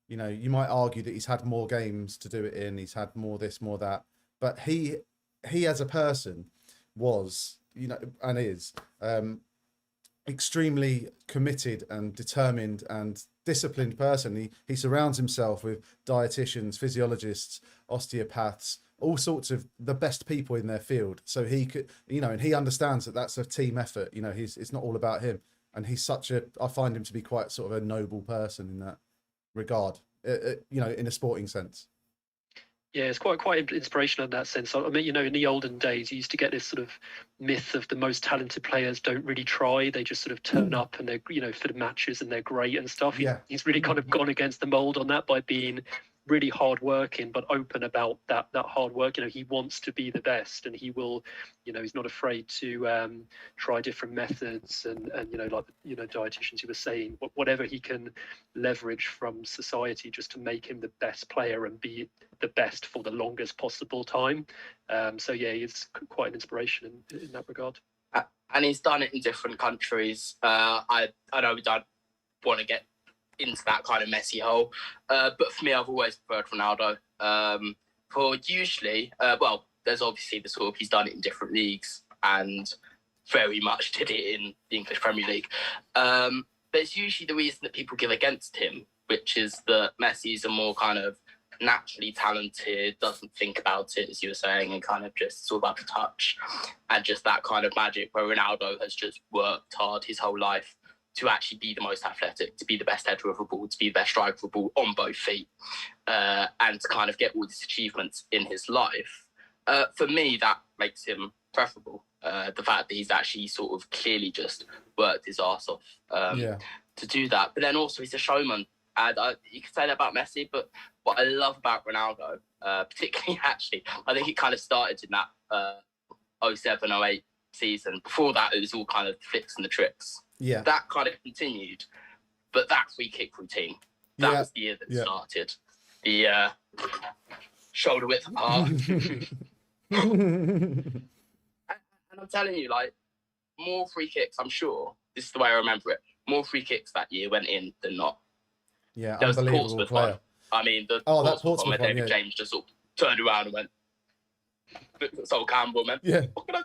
You know, you might argue that he's had more games to do it in, he's had more this, more that, but he as a person was, you know, and is extremely committed and determined and disciplined person. He surrounds himself with dietitians, physiologists, osteopaths, all sorts of the best people in their field. So he could, you know, and he understands that that's a team effort. You know, it's not all about him. And he's I find him to be quite sort of a noble person in that regard, you know, in a sporting sense. Yeah, it's quite inspirational in that sense. I mean, you know, in the olden days, you used to get this sort of myth of the most talented players don't really try. They just sort of turn up and they're, you know, for the matches and they're great and stuff. Yeah. He's really kind of gone against the mold on that by being really hard working, but open about that hard work. You know, he wants to be the best, and he will, you know, he's not afraid to try different methods and you know, like, you know, dietitians you were saying, whatever he can leverage from society just to make him the best player and be the best for the longest possible time. So yeah, he's quite an inspiration in that regard. And he's done it in different countries. I know we don't want to get into that kind of messy hole, but for me, I've always preferred Ronaldo. For usually, well, there's obviously the sort of, he's done it in different leagues and very much did it in the English Premier League. There's usually the reason that people give against him, which is that Messi's a more kind of naturally talented, doesn't think about it, as you were saying, and kind of just it's all about the touch and just that kind of magic, where Ronaldo has just worked hard his whole life to actually be the most athletic, to be the best header of a ball, to be the best striker of a ball on both feet, and to kind of get all these achievements in his life. For me, that makes him preferable. The fact that he's actually sort of clearly just worked his arse off to do that. But then also he's a showman. And you could say that about Messi, but what I love about Ronaldo, particularly actually, I think it kind of started in that 07-08 season. Before that, it was all kind of flicks and the tricks. Yeah. That kind of continued, but that free kick routine, that was the year that started. The shoulder width apart. And I'm telling you, like, more free kicks, I'm sure, this is the way I remember it, more free kicks that year went in than not. Yeah, there was the unbelievable Portsmouth player. one. I mean, the Portsmouth one where David James just sort of turned around and went, so Campbell, man. Yeah. What am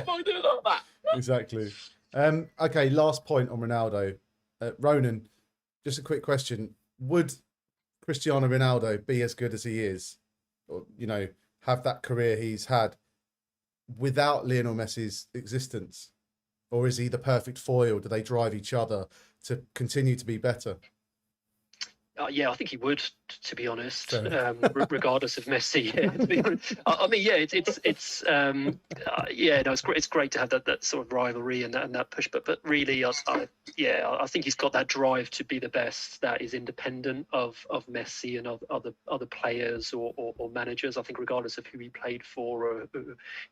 I doing like that? Exactly. Okay, last point on Ronaldo. Ronan, just a quick question. Would Cristiano Ronaldo be as good as he is, or, you know, have that career he's had without Lionel Messi's existence? Or is he the perfect foil? Do they drive each other to continue to be better? Yeah, I think he would, to be honest, regardless of Messi. I mean, yeah, it's great to have that sort of rivalry and that push. But really, I think he's got that drive to be the best that is independent of Messi and of other players or managers. I think regardless of who he played for or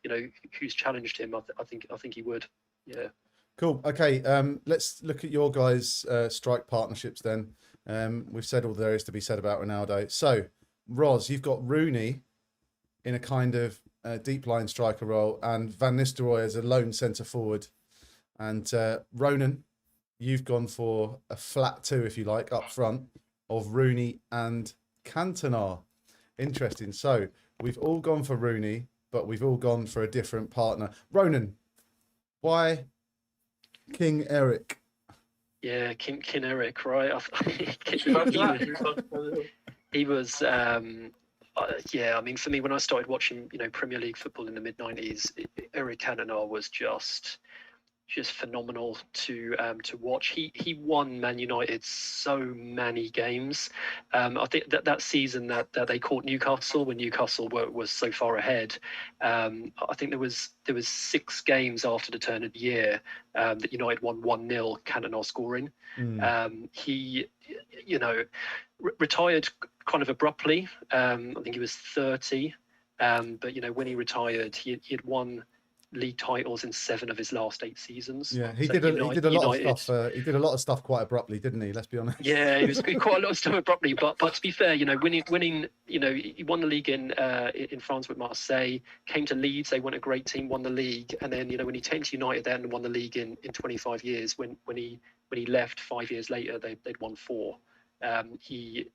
you know who's challenged him, I think he would. Yeah. Cool. Okay. Let's look at your guys' strike partnerships then. We've said all there is to be said about Ronaldo. So, Roz, you've got Rooney in a kind of deep line striker role, and Van Nistelrooy as a lone centre forward. And Ronan, you've gone for a flat 2, if you like, up front of Rooney and Cantona. Interesting. So we've all gone for Rooney, but we've all gone for a different partner. Ronan, why King Eric? Yeah, King Eric, right? He was, I mean, for me, when I started watching, you know, Premier League football in the mid-90s, Eric Cantona was just phenomenal to watch. He won Man United so many games. I think that season that they caught Newcastle when Newcastle was so far ahead. I think there was 6 games after the turn of the year that United won 1-0, Cantona scoring. He, you know, retired kind of abruptly. I think he was 30. But you know, when he retired, he had won league titles in 7 of his last 8 seasons. Yeah, he So did a lot United, of stuff. He did a lot of stuff quite abruptly, didn't he? Let's be honest. Yeah, he was quite a lot of stuff abruptly, but to be fair, winning, he won the league in France with Marseille, came to Leeds, they weren't a great team, won the league, and then when he came to United, then won the league in 25 years. When he left 5 years later, they'd won 4. He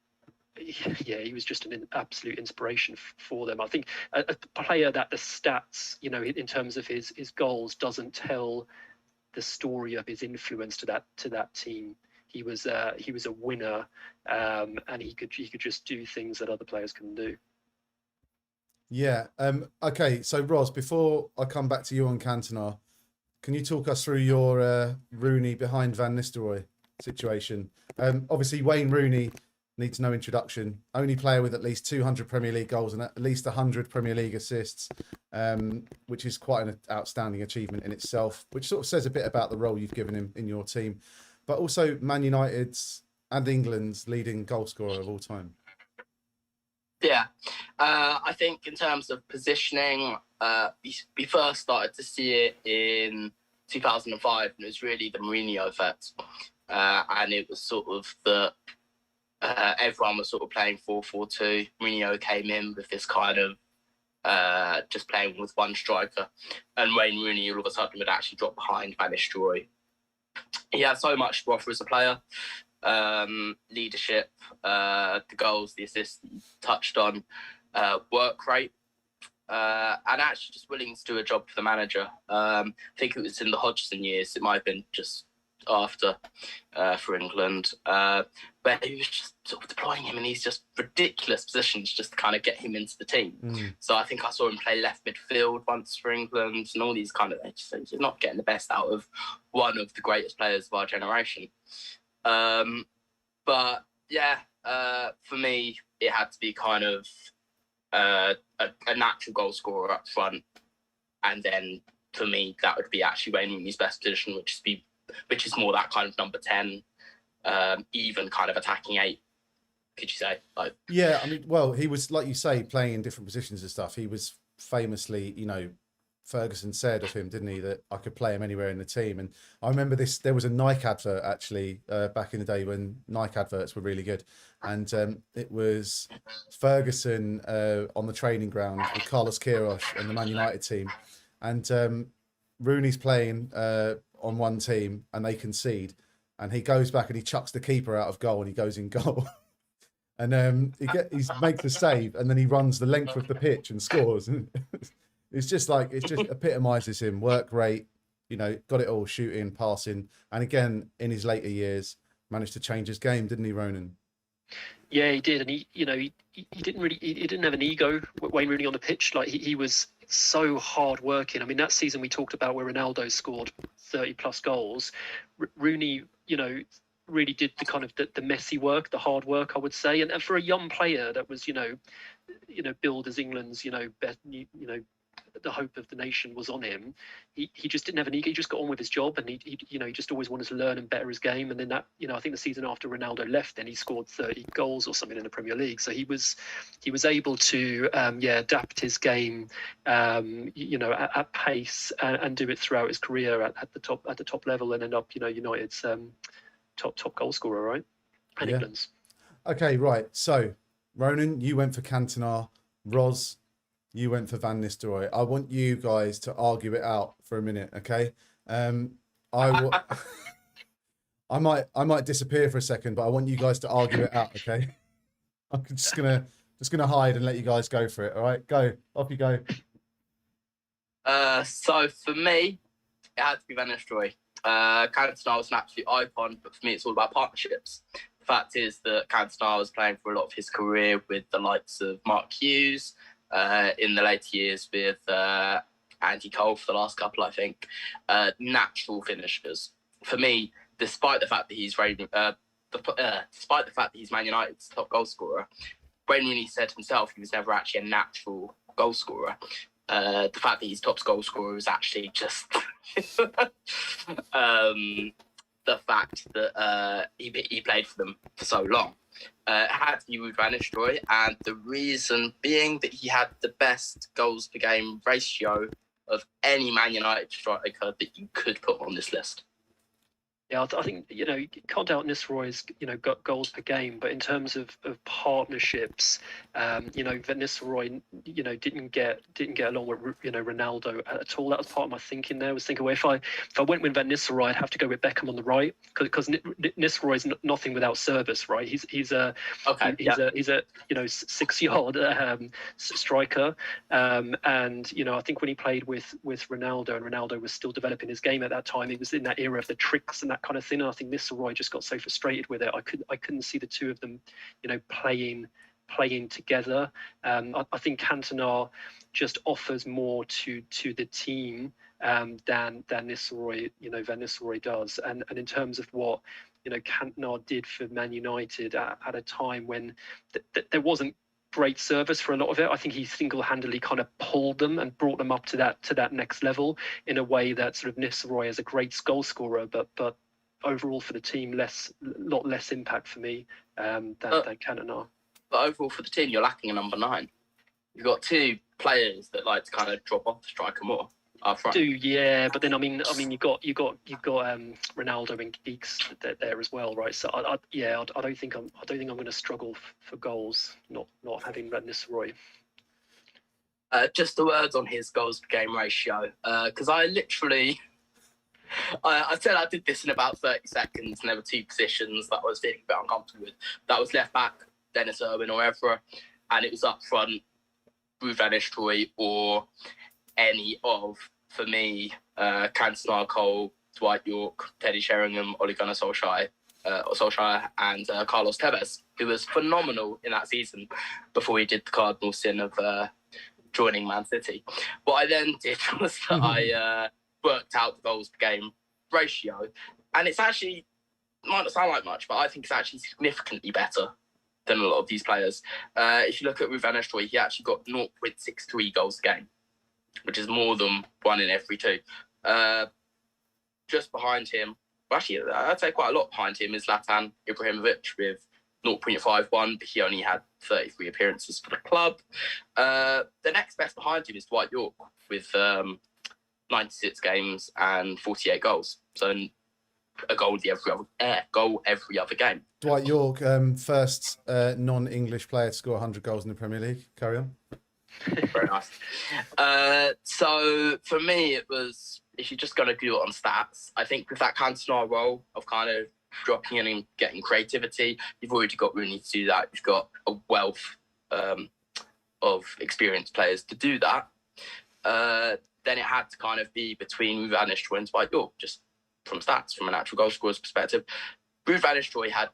was just an absolute inspiration for them. I think a player that the stats, in terms of his goals, doesn't tell the story of his influence to that team. He was a winner, and he could just do things that other players couldn't do. Yeah. Okay. So Roz, before I come back to you on Cantona, can you talk us through your Rooney behind Van Nistelrooy situation? Obviously, Wayne Rooney needs no introduction. Only player with at least 200 Premier League goals and at least 100 Premier League assists, which is quite an outstanding achievement in itself, which sort of says a bit about the role you've given him in your team, but also Man United's and England's leading goal scorer of all time. Yeah, I think in terms of positioning, we first started to see it in 2005, and it was really the Mourinho effect. And it was sort of everyone was sort of playing 4-4-2. Mourinho came in with this kind of just playing with one striker, and Wayne Rooney all of a sudden would actually drop behind Van Nistelrooy. He had so much to offer as a player. Leadership, the goals, the assists that you touched on, work rate, and actually just willing to do a job for the manager. I think it was in the Hodgson years, it might have been just after for England, where he was just sort of deploying him in these just ridiculous positions just to kind of get him into the team. So I think I saw him play left midfield once for England and all these kind of things. You're not getting the best out of one of the greatest players of our generation. But yeah, for me, it had to be kind of a natural goal scorer up front, and then for me that would be actually Wayne Rooney's best position, which is more that kind of number 10, even kind of attacking 8. Could you say? Yeah, I mean, well, he was, like you say, playing in different positions and stuff. He was famously, Ferguson said of him, didn't he, that I could play him anywhere in the team. And I remember there was a Nike advert actually back in the day when Nike adverts were really good. And it was Ferguson on the training ground with Carlos Queiroz and the Man United team. And Rooney's playing on one team and they concede. And he goes back and he chucks the keeper out of goal and he goes in goal. And he makes the save and then he runs the length of the pitch and scores. It's just epitomises him. Work rate, got it all, shooting, passing, and again in his later years managed to change his game, didn't he, Ronan? Yeah, he did, and he didn't have an ego, Wayne Rooney, on the pitch. Like he was so hard working. I mean, that season we talked about where Ronaldo scored 30 plus goals, Rooney, really did the kind of the messy work, the hard work, I would say, and for a young player that was, billed as England's, best, the hope of the nation was on him. He just didn't have an ego. He just got on with his job, and he just always wanted to learn and better his game. And then that, I think the season after Ronaldo left, then he scored 30 goals or something in the Premier League. So he was able to adapt his game, at pace and do it throughout his career at the top level, and end up, United's top goal scorer, right? And England's. Okay, right. So Ronan, you went for Cantona. Roz, you went for Van Nistelrooy. I want you guys to argue it out for a minute, okay? I might disappear for a second, but I want you guys to argue it out, okay? I'm just gonna hide and let you guys go for it. All right, go. Off you go. So for me, it had to be Van Nistelrooy. Cantona was an absolute icon, but for me, it's all about partnerships. The fact is that Cantona was playing for a lot of his career with the likes of Mark Hughes. In the later years with Andy Cole for the last couple, I think, natural finishers. For me, despite the fact that he's Man United's top goal scorer, Wayne Rooney said himself he was never actually a natural goal scorer. The fact that he's top goal scorer was actually just the fact that he played for them for so long. Had to be with Van Nistelrooy, and the reason being that he had the best goals per game ratio of any Man United striker that you could put on this list. Yeah, I think, you can't doubt Nistelrooy's, got goals per game, but in terms of partnerships, Van Nistelrooy, didn't get along with, Ronaldo at all. That was part of my thinking there. I was thinking, well, if I went with Van Nistelrooy, I'd have to go with Beckham on the right, because Nistelrooy's nothing without service, right? He's a 6-yard striker, and I think when he played with Ronaldo, and Ronaldo was still developing his game at that time, he was in that era of the tricks and that kind of thing. And I think Nistelrooy just got so frustrated with it. I couldn't see the two of them, playing together. I think Cantona just offers more to the team than Nistelrooy, Van Nistelrooy does. And in terms of what Cantona did for Man United at a time when there wasn't great service for a lot of it. I think he single-handedly kind of pulled them and brought them up to that next level in a way that sort of Nistelrooy is a great goal scorer, but overall for the team, lot less impact for me than Cantona. But overall for the team, you're lacking a number 9. You've got 2 players that like to kind of drop off the striker more up front. Yeah, but then I mean you got Ronaldo and Geeks there as well, right? So I don't think I'm going to struggle for goals not having Van Nistelrooy. Just the words on his goals per game ratio, because I literally. I said I did this in about 30 seconds, and there were 2 positions that I was feeling a bit uncomfortable with. That was left back, Dennis Irwin or Evra, and it was up front, Bruno Fernandez or any of, for me, Cantona, Cole, Dwight York, Teddy Sheringham, Ole Gunnar Solskjaer, and Carlos Tevez, who was phenomenal in that season before he did the cardinal sin of joining Man City. What I then did was that I worked out the goals per game ratio, and it's actually, might not sound like much, but I think it's actually significantly better than a lot of these players. If you look at Van Nistelrooy, he actually got 0.63 goals a game, which is more than 1 in every 2. Just behind him, well, actually, I'd say quite a lot behind him, is Zlatan Ibrahimovic with 0.51, but he only had 33 appearances for the club. The next best behind him is Dwight York with 96 games and 48 goals. So a goal every other game. Dwight York, first non-English player to score 100 goals in the Premier League. Carry on. Very nice. So for me, it was, if you're just going to do it on stats, I think with that Cantona role of kind of dropping in and getting creativity, you've already got Rooney to do that. You've got a wealth of experienced players to do that. Then it had to kind of be between Van Nistelrooy and Dwight York, just from stats, from an actual goal scorer's perspective. Van Nistelrooy had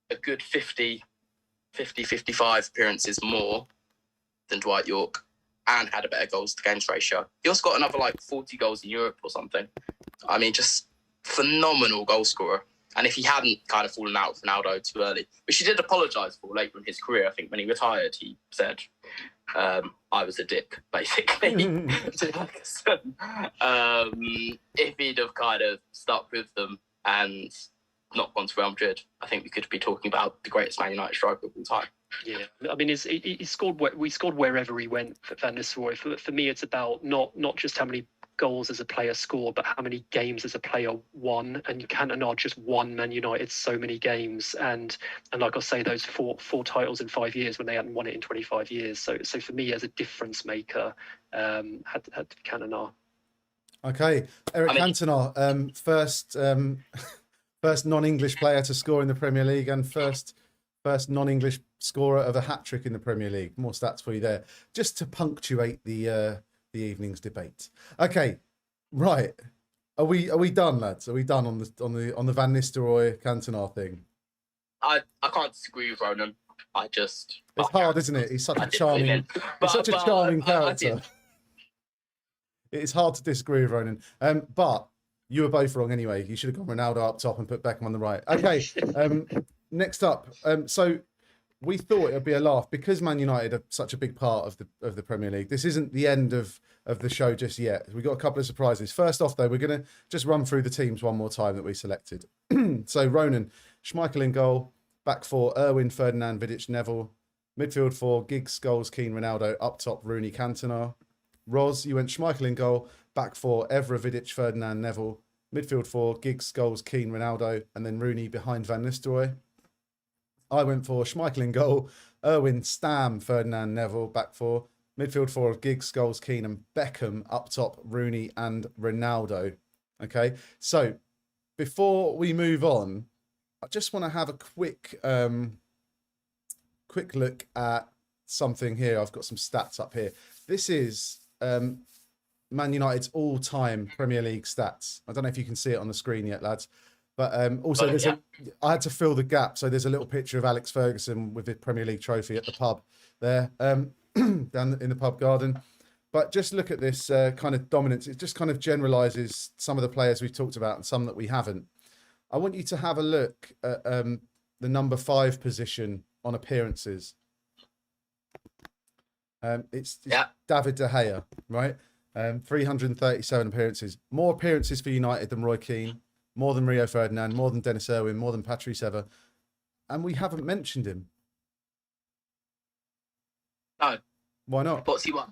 a good 50, 55 appearances more than Dwight York and had a better goals to games ratio. He also got another 40 goals in Europe or something. I mean, just phenomenal goal scorer. And if he hadn't kind of fallen out with Ronaldo too early, which he did apologise for later in his career, I think when he retired, he said, I was a dick, basically. If he'd have kind of stuck with them and not gone to Real Madrid, I think we could be talking about the greatest Man United striker of all time. Yeah, I mean, he scored. We scored wherever he went for Van Nistelrooy. For me, it's about not just how many goals as a player scored, but how many games as a player won. And you cannot just won Man United so many games, and like I say, those four titles in 5 years when they hadn't won it in 25 years. So for me, as a difference maker, had to be Cantona. Okay, Eric Cantona, first non-English player to score in the Premier League and first non-English scorer of a hat-trick in the Premier League. More stats for you there, just to punctuate the evening's debate. Okay, right. Are we done, lads? Are we done on the Van Nistelrooy Cantona thing? I can't disagree with Ronan. It's hard, isn't it? He's such a charming character. It's hard to disagree with Ronan. But you were both wrong anyway. You should have gone Ronaldo up top and put Beckham on the right. Okay. Next up. So we thought it would be a laugh because Man United are such a big part of the Premier League. This isn't the end of the show just yet. We've got a couple of surprises. First off, though, we're going to just run through the teams one more time that we selected. So Ronan, Schmeichel in goal. Back four, Irwin, Ferdinand, Vidic, Neville. Midfield four, Giggs, Scholes, Keane, Ronaldo. Up top, Rooney, Cantona. Roz, you went Schmeichel in goal. Back four, Evra, Vidic, Ferdinand, Neville. Midfield four, Giggs, Scholes, Keane, Ronaldo, and then Rooney behind Van Nistelrooy. I went for Schmeichel in goal, Irwin, Stam, Ferdinand, Neville. Back four. Midfield four, Giggs, Scholes, Keane, and Beckham. Up top, Rooney and Ronaldo. Okay, so before we move on, I just want to have a quick look at something here. I've got some stats up here. This is Man United's all-time Premier League stats. I don't know if you can see it on the screen yet, lads. But also, I had to fill the gap. So there's a little picture of Alex Ferguson with the Premier League trophy at the pub there, down in the pub garden. But just look at this kind of dominance. It just kind of generalises some of the players we've talked about and some that we haven't. I want you to have a look at the number 5 position on appearances. It's David De Gea, right? 337 appearances. More appearances for United than Roy Keane, more than Rio Ferdinand, more than Dennis Irwin, more than Patrice Evra. And we haven't mentioned him. No. Why not? What's he won?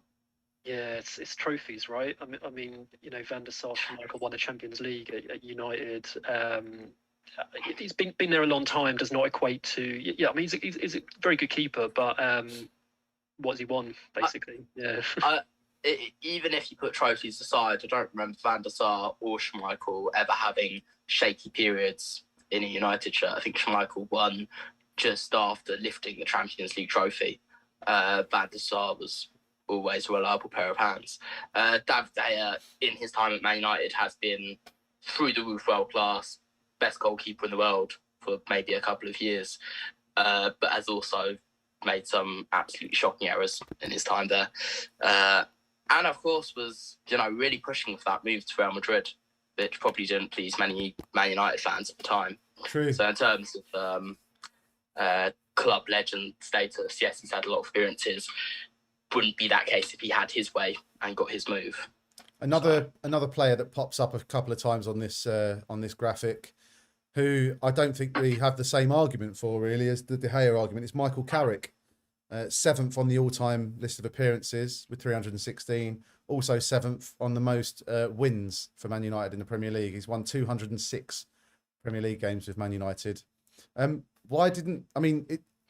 Yeah, it's trophies, right? I mean, you know, Van der Sar, Schmeichel won the Champions League at United. He's been there a long time. Does not equate to. Yeah, I mean, he's a very good keeper, but what's he won basically? Even if you put trophies aside, I don't remember Van der Sar or Schmeichel ever having shaky periods in a United shirt. I think Schmeichel won just after lifting the Champions League trophy. Van der Sar was always a reliable pair of hands. David De Gea, in his time at Man United, has been through the roof world class, best goalkeeper in the world for maybe a couple of years, but has also made some absolutely shocking errors in his time there. And of course was, really pushing for that move to Real Madrid, which probably didn't please many Man United fans at the time. True. So in terms of club legend status, yes, he's had a lot of appearances. Wouldn't be that case if he had his way and got his move. Another player that pops up a couple of times on this graphic, who I don't think we have the same argument for really as the De Gea argument, is Michael Carrick. 7th on the all-time list of appearances with 316. Also 7th on the most wins for Man United in the Premier League. He's won 206 Premier League games with Man United. I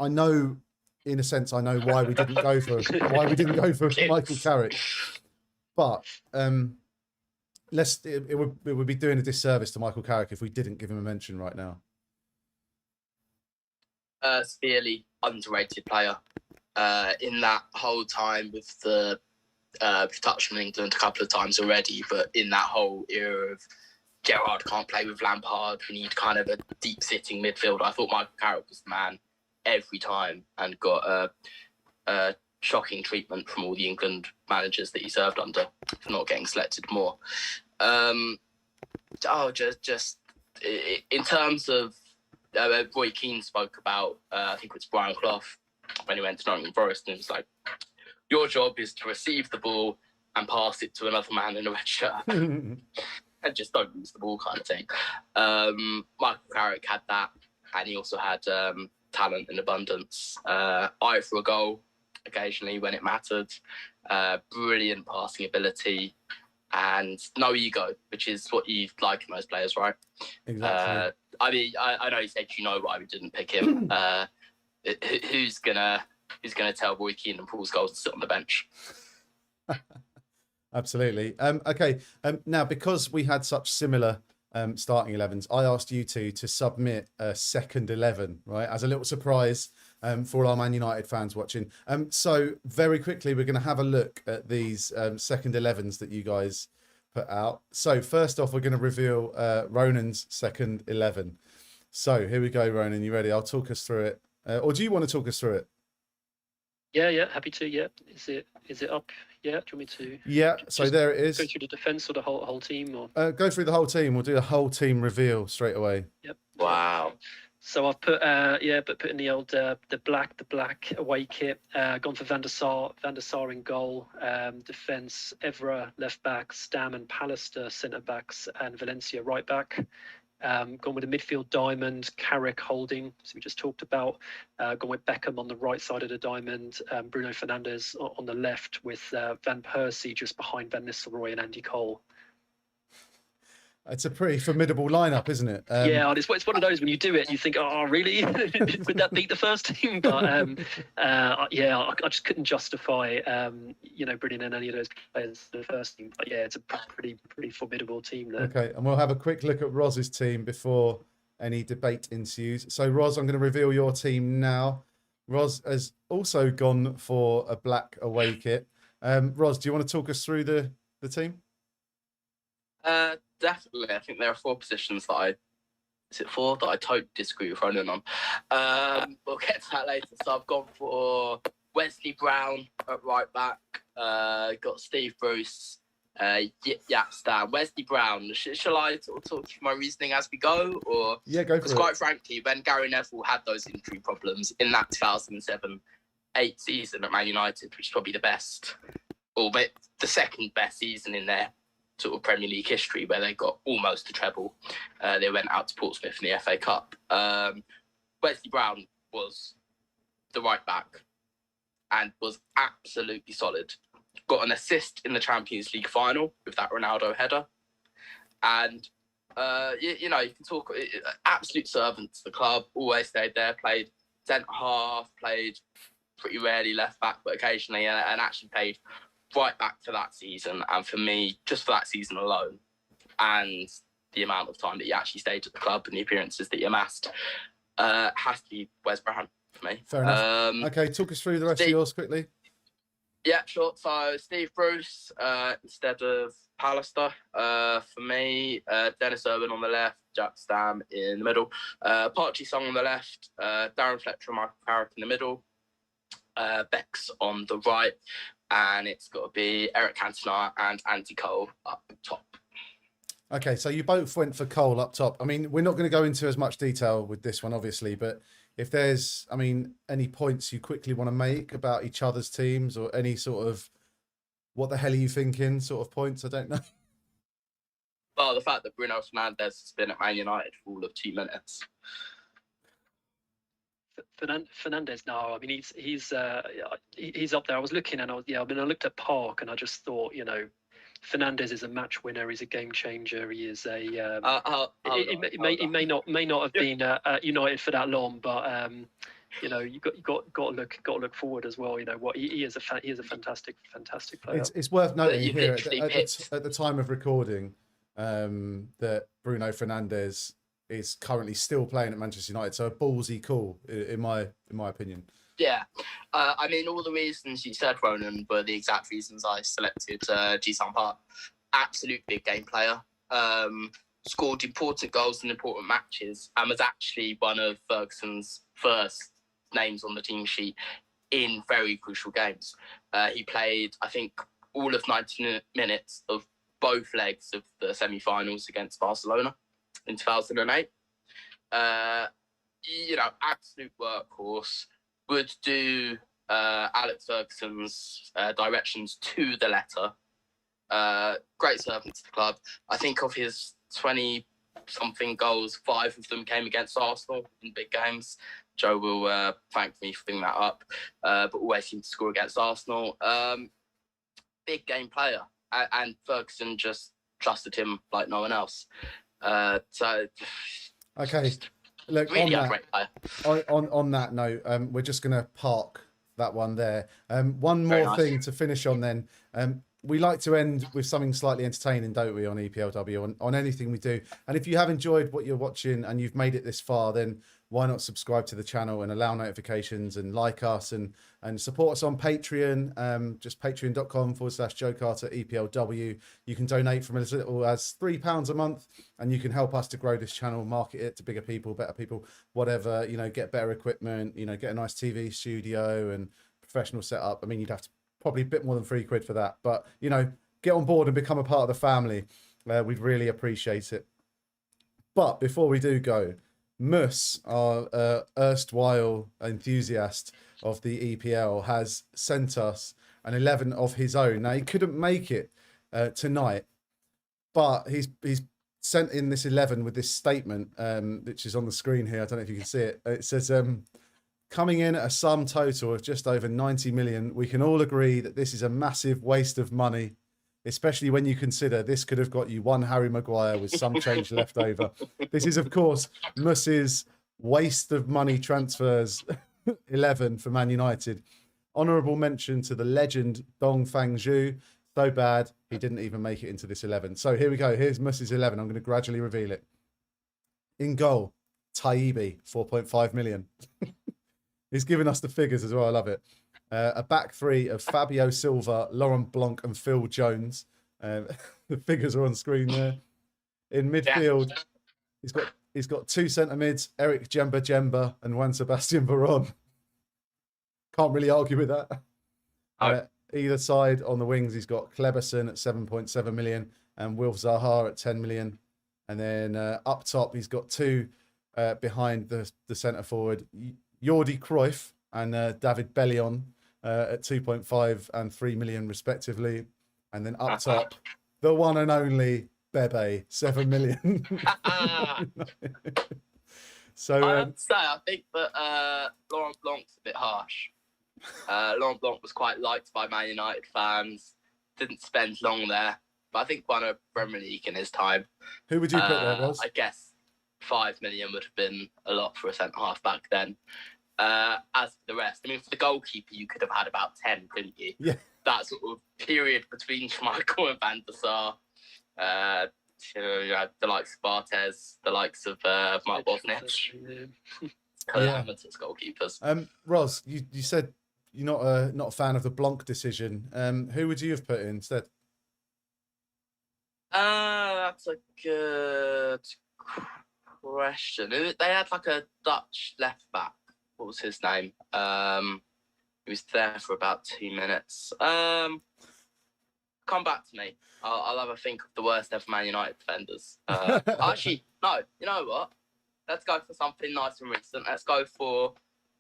know, in a sense, I know why we didn't go for Michael Carrick, but it would be doing a disservice to Michael Carrick if we didn't give him a mention right now. Severely underrated player. In that whole time with the we've touched on England a couple of times already, but in that whole era of Gerrard can't play with Lampard, we need kind of a deep-sitting midfield, I thought Michael Carrick was the man every time and got a shocking treatment from all the England managers that he served under for not getting selected more. Just in terms of Roy Keane spoke about, I think it was Brian Clough, when he went to Nottingham Forest, and it was like, your job is to receive the ball and pass it to another man in a red shirt. And just don't lose the ball kind of thing. Michael Carrick had that, and he also had talent in abundance. Eye for a goal occasionally when it mattered. Brilliant passing ability, and no ego, which is what you like in those players, right? Exactly. I know you said why we didn't pick him. Who's gonna tell Roy Keane and Paul Scholes to sit on the bench? Absolutely. Okay. Now, because we had such similar starting 11s, I asked you two to submit a second 11, right, as a little surprise for all our Man United fans watching. So very quickly, we're going to have a look at these second 11s that you guys put out. So first off, we're going to reveal Ronan's second 11. So here we go, Ronan. You ready? I'll talk us through it. Or do you want to talk us through it? Yeah, happy to. Yeah, is it up? Yeah, do you want me to? Yeah, so there it is. Go through the defence or the whole team, or go through the whole team. We'll do a whole team reveal straight away. Yep. Wow. So I've put put in the old the black away kit. Gone for Van der Sar in goal. Defence: Evra left back, Stam and Pallister centre backs, and Valencia right back. Gone with a midfield diamond, Carrick holding, as we just talked about. Gone with Beckham on the right side of the diamond, Bruno Fernandez on the left, with Van Persie just behind Van Nistelrooy and Andy Cole. It's a pretty formidable lineup, isn't it? Yeah, it's one of those when you do it, you think, oh, really? Would that beat the first team? But yeah, I just couldn't justify, bringing in any of those players to the first team. But yeah, it's a pretty formidable team there. Okay, and we'll have a quick look at Roz's team before any debate ensues. So, Roz, I'm going to reveal your team now. Roz has also gone for a black away kit. Roz, do you want to talk us through the team? Definitely. I think there are 4 positions that I totally disagree with Ronan on. We'll get to that later. So I've gone for Wesley Brown at right back. Got Steve Bruce, Stan. Wesley Brown. Shall I talk through my reasoning as we go? Or Yeah, go for it. Because quite frankly, when Gary Neville had those injury problems in that 2007-8 season at Man United, which is probably the best, or the second best season in their sort of Premier League history, where they got almost a treble. They went out to Portsmouth in the FA Cup. Wesley Brown was the right back and was absolutely solid. Got an assist in the Champions League final with that Ronaldo header. And, you can talk, absolute servant to the club, always stayed there, played centre half, played pretty rarely left back, but occasionally, and actually played right back for that season. And for me, just for that season alone, and the amount of time that he actually stayed at the club and the appearances that he amassed, has to be Wes Brown for me. Fair enough. Okay, talk us through the rest of yours quickly. Yeah, sure. So Steve Bruce instead of Pallister. For me, Dennis Irwin on the left, Jack Stam in the middle, Parchi Song on the left, Darren Fletcher and Michael Carrick in the middle, Bex on the right, and it's got to be Eric Cantona and Andy Cole up top. Okay, so you both went for Cole up top. I mean, we're not going to go into as much detail with this one, obviously, but if there's, any points you quickly want to make about each other's teams, or any sort of, what the hell are you thinking sort of points, I don't know. Well, the fact that Bruno Fernandez has been at Man United for all of 2 minutes. Fernandez, no, he's up there. I was looking, and I looked at Park, and I just thought, Fernandez is a match winner. He's a game changer. He is a. He may not have been at United for that long, but you got to look forward as well. What he is a fantastic player. It's worth noting here at the time of recording that Bruno Fernandez is currently still playing at Manchester United. So a ballsy call, in my opinion. Yeah. All the reasons you said, Ronan, were the exact reasons I selected Ji-Sung Park. Absolute big game player. Scored important goals in important matches, and was actually one of Ferguson's first names on the team sheet in very crucial games. He played, I think, all of 90 minutes of both legs of the semi-finals against Barcelona in 2008. Absolute workhorse. Would do Alex Ferguson's directions to the letter. Great servant to the club. I think of his 20-something goals, 5 of them came against Arsenal in big games. Joe will thank me for bringing that up, but always seemed to score against Arsenal. Big game player, and Ferguson just trusted him like no one else. Okay. Look, really on that note, we're just going to park that one there. One more thing to finish on then. We like to end with something slightly entertaining, don't we, on EPLW, on anything we do. And if you have enjoyed what you're watching and you've made it this far, then why not subscribe to the channel and allow notifications and like us and support us on Patreon. Just patreon.com/Joe Carter EPLW. You can donate from as little as £3 a month, and you can help us to grow this channel, market it to bigger people, better people, whatever, get better equipment, get a nice TV studio and professional setup. You'd have to probably a bit more than £3 for that, but get on board and become a part of the family. We'd really appreciate it. But before we do go, Mus, our erstwhile enthusiast of the EPL, has sent us an 11 of his own. Now, he couldn't make it tonight, but he's sent in this 11 with this statement, which is on the screen here. I don't know if you can see it. It says, coming in at a sum total of just over 90 million, we can all agree that this is a massive waste of money, especially when you consider this could have got you one Harry Maguire with some change left over. This is, of course, Muss's waste of money transfers 11 for Man United. Honourable mention to the legend Dong Fangzhou. So bad, he didn't even make it into this 11. So here we go. Here's Muss's 11. I'm going to gradually reveal it. In goal, Taibbi, 4.5 million. He's given us the figures as well. I love it. A back three of Fabio Silva, Laurent Blanc and Phil Jones. The figures are on screen there. In midfield, he's got two centre mids, Eric Jemba and Juan Sebastian Veron. Can't really argue with that. Either side on the wings, he's got Kleberson at 7.7 million and Wilf Zaha at 10 million. And then up top, he's got two behind the centre forward, Jordi Cruyff and David Bellion at 2.5 and 3 million respectively. And then up top, the one and only Bebe, 7 million. So I have to say, I think that Laurent Blanc's a bit harsh. Laurent Blanc was quite liked by Man United fans. Didn't spend long there, but I think won a Premier League in his time. Who would you put there, Roz? I guess 5 million would have been a lot for a centre half back then. As for the rest, I mean, for the goalkeeper, you could have had about 10, couldn't you? Yeah. That sort of period between Schmeichel and Van der Sar. You had the likes of Barthez, the likes of Mike Bosnich. Calamitous goalkeepers. Roz, you said you're not a fan of the Blanc decision. Who would you have put in instead? That's a good question. They had like a Dutch left back. What was his name? He was there for about 2 minutes. Come back to me. I'll have a think of the worst ever Man United defenders. Actually, no. You know what? Let's go for something nice and recent. Let's go for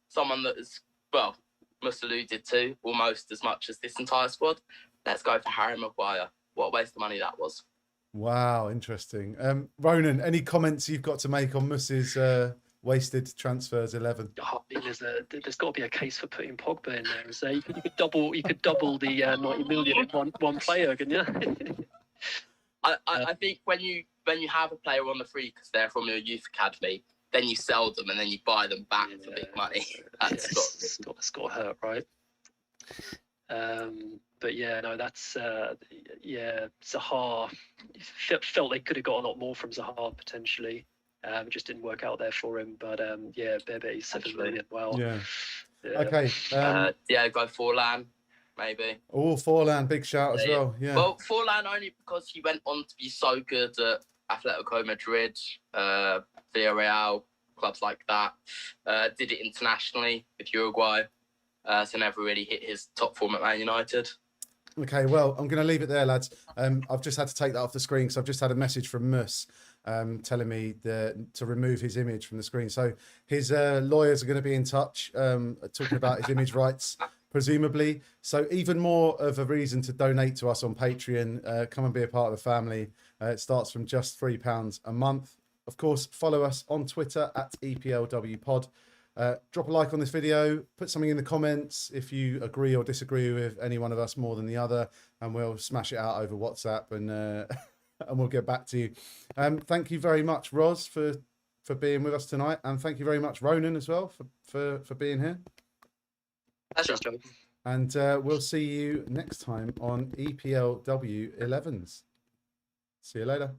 someone that is, well, Mus alluded to almost as much as this entire squad. Let's go for Harry Maguire. What a waste of money that was. Wow, interesting. Ronan, any comments you've got to make on Mus's wasted transfers 11? I mean, there's got to be a case for putting Pogba in there. So you could double the 90 million in one player, can you? I think when you have a player on the free because they're from your youth academy, then you sell them and then you buy them back for big money. That's got to hurt, right? But yeah, no, that's Zaha. Felt they could have got a lot more from Zaha potentially. It just didn't work out there for him. But Bebe 7 million. Wow. Yeah. Okay. Go Forlan, maybe. Oh, Forlan, big shout as well. Yeah. Well, Forlan only because he went on to be so good at Atletico Madrid, Villarreal, clubs like that. Did it internationally with Uruguay. So never really hit his top form at Man United. Okay, well, I'm going to leave it there, lads. I've just had to take that off the screen because I've just had a message from Mus telling me to remove his image from the screen. So his lawyers are going to be in touch talking about his image rights, presumably. So even more of a reason to donate to us on Patreon. Come and be a part of the family. It starts from just £3 a month. Of course, follow us on Twitter at EPLW Pod. Drop a like on this video, put something in the comments if you agree or disagree with any one of us more than the other, and we'll smash it out over WhatsApp and and we'll get back to you. Thank you very much, Roz, for being with us tonight, and thank you very much, Ronan, as well, for being here. That's just and we'll see you next time on EPLW 11s. See you later.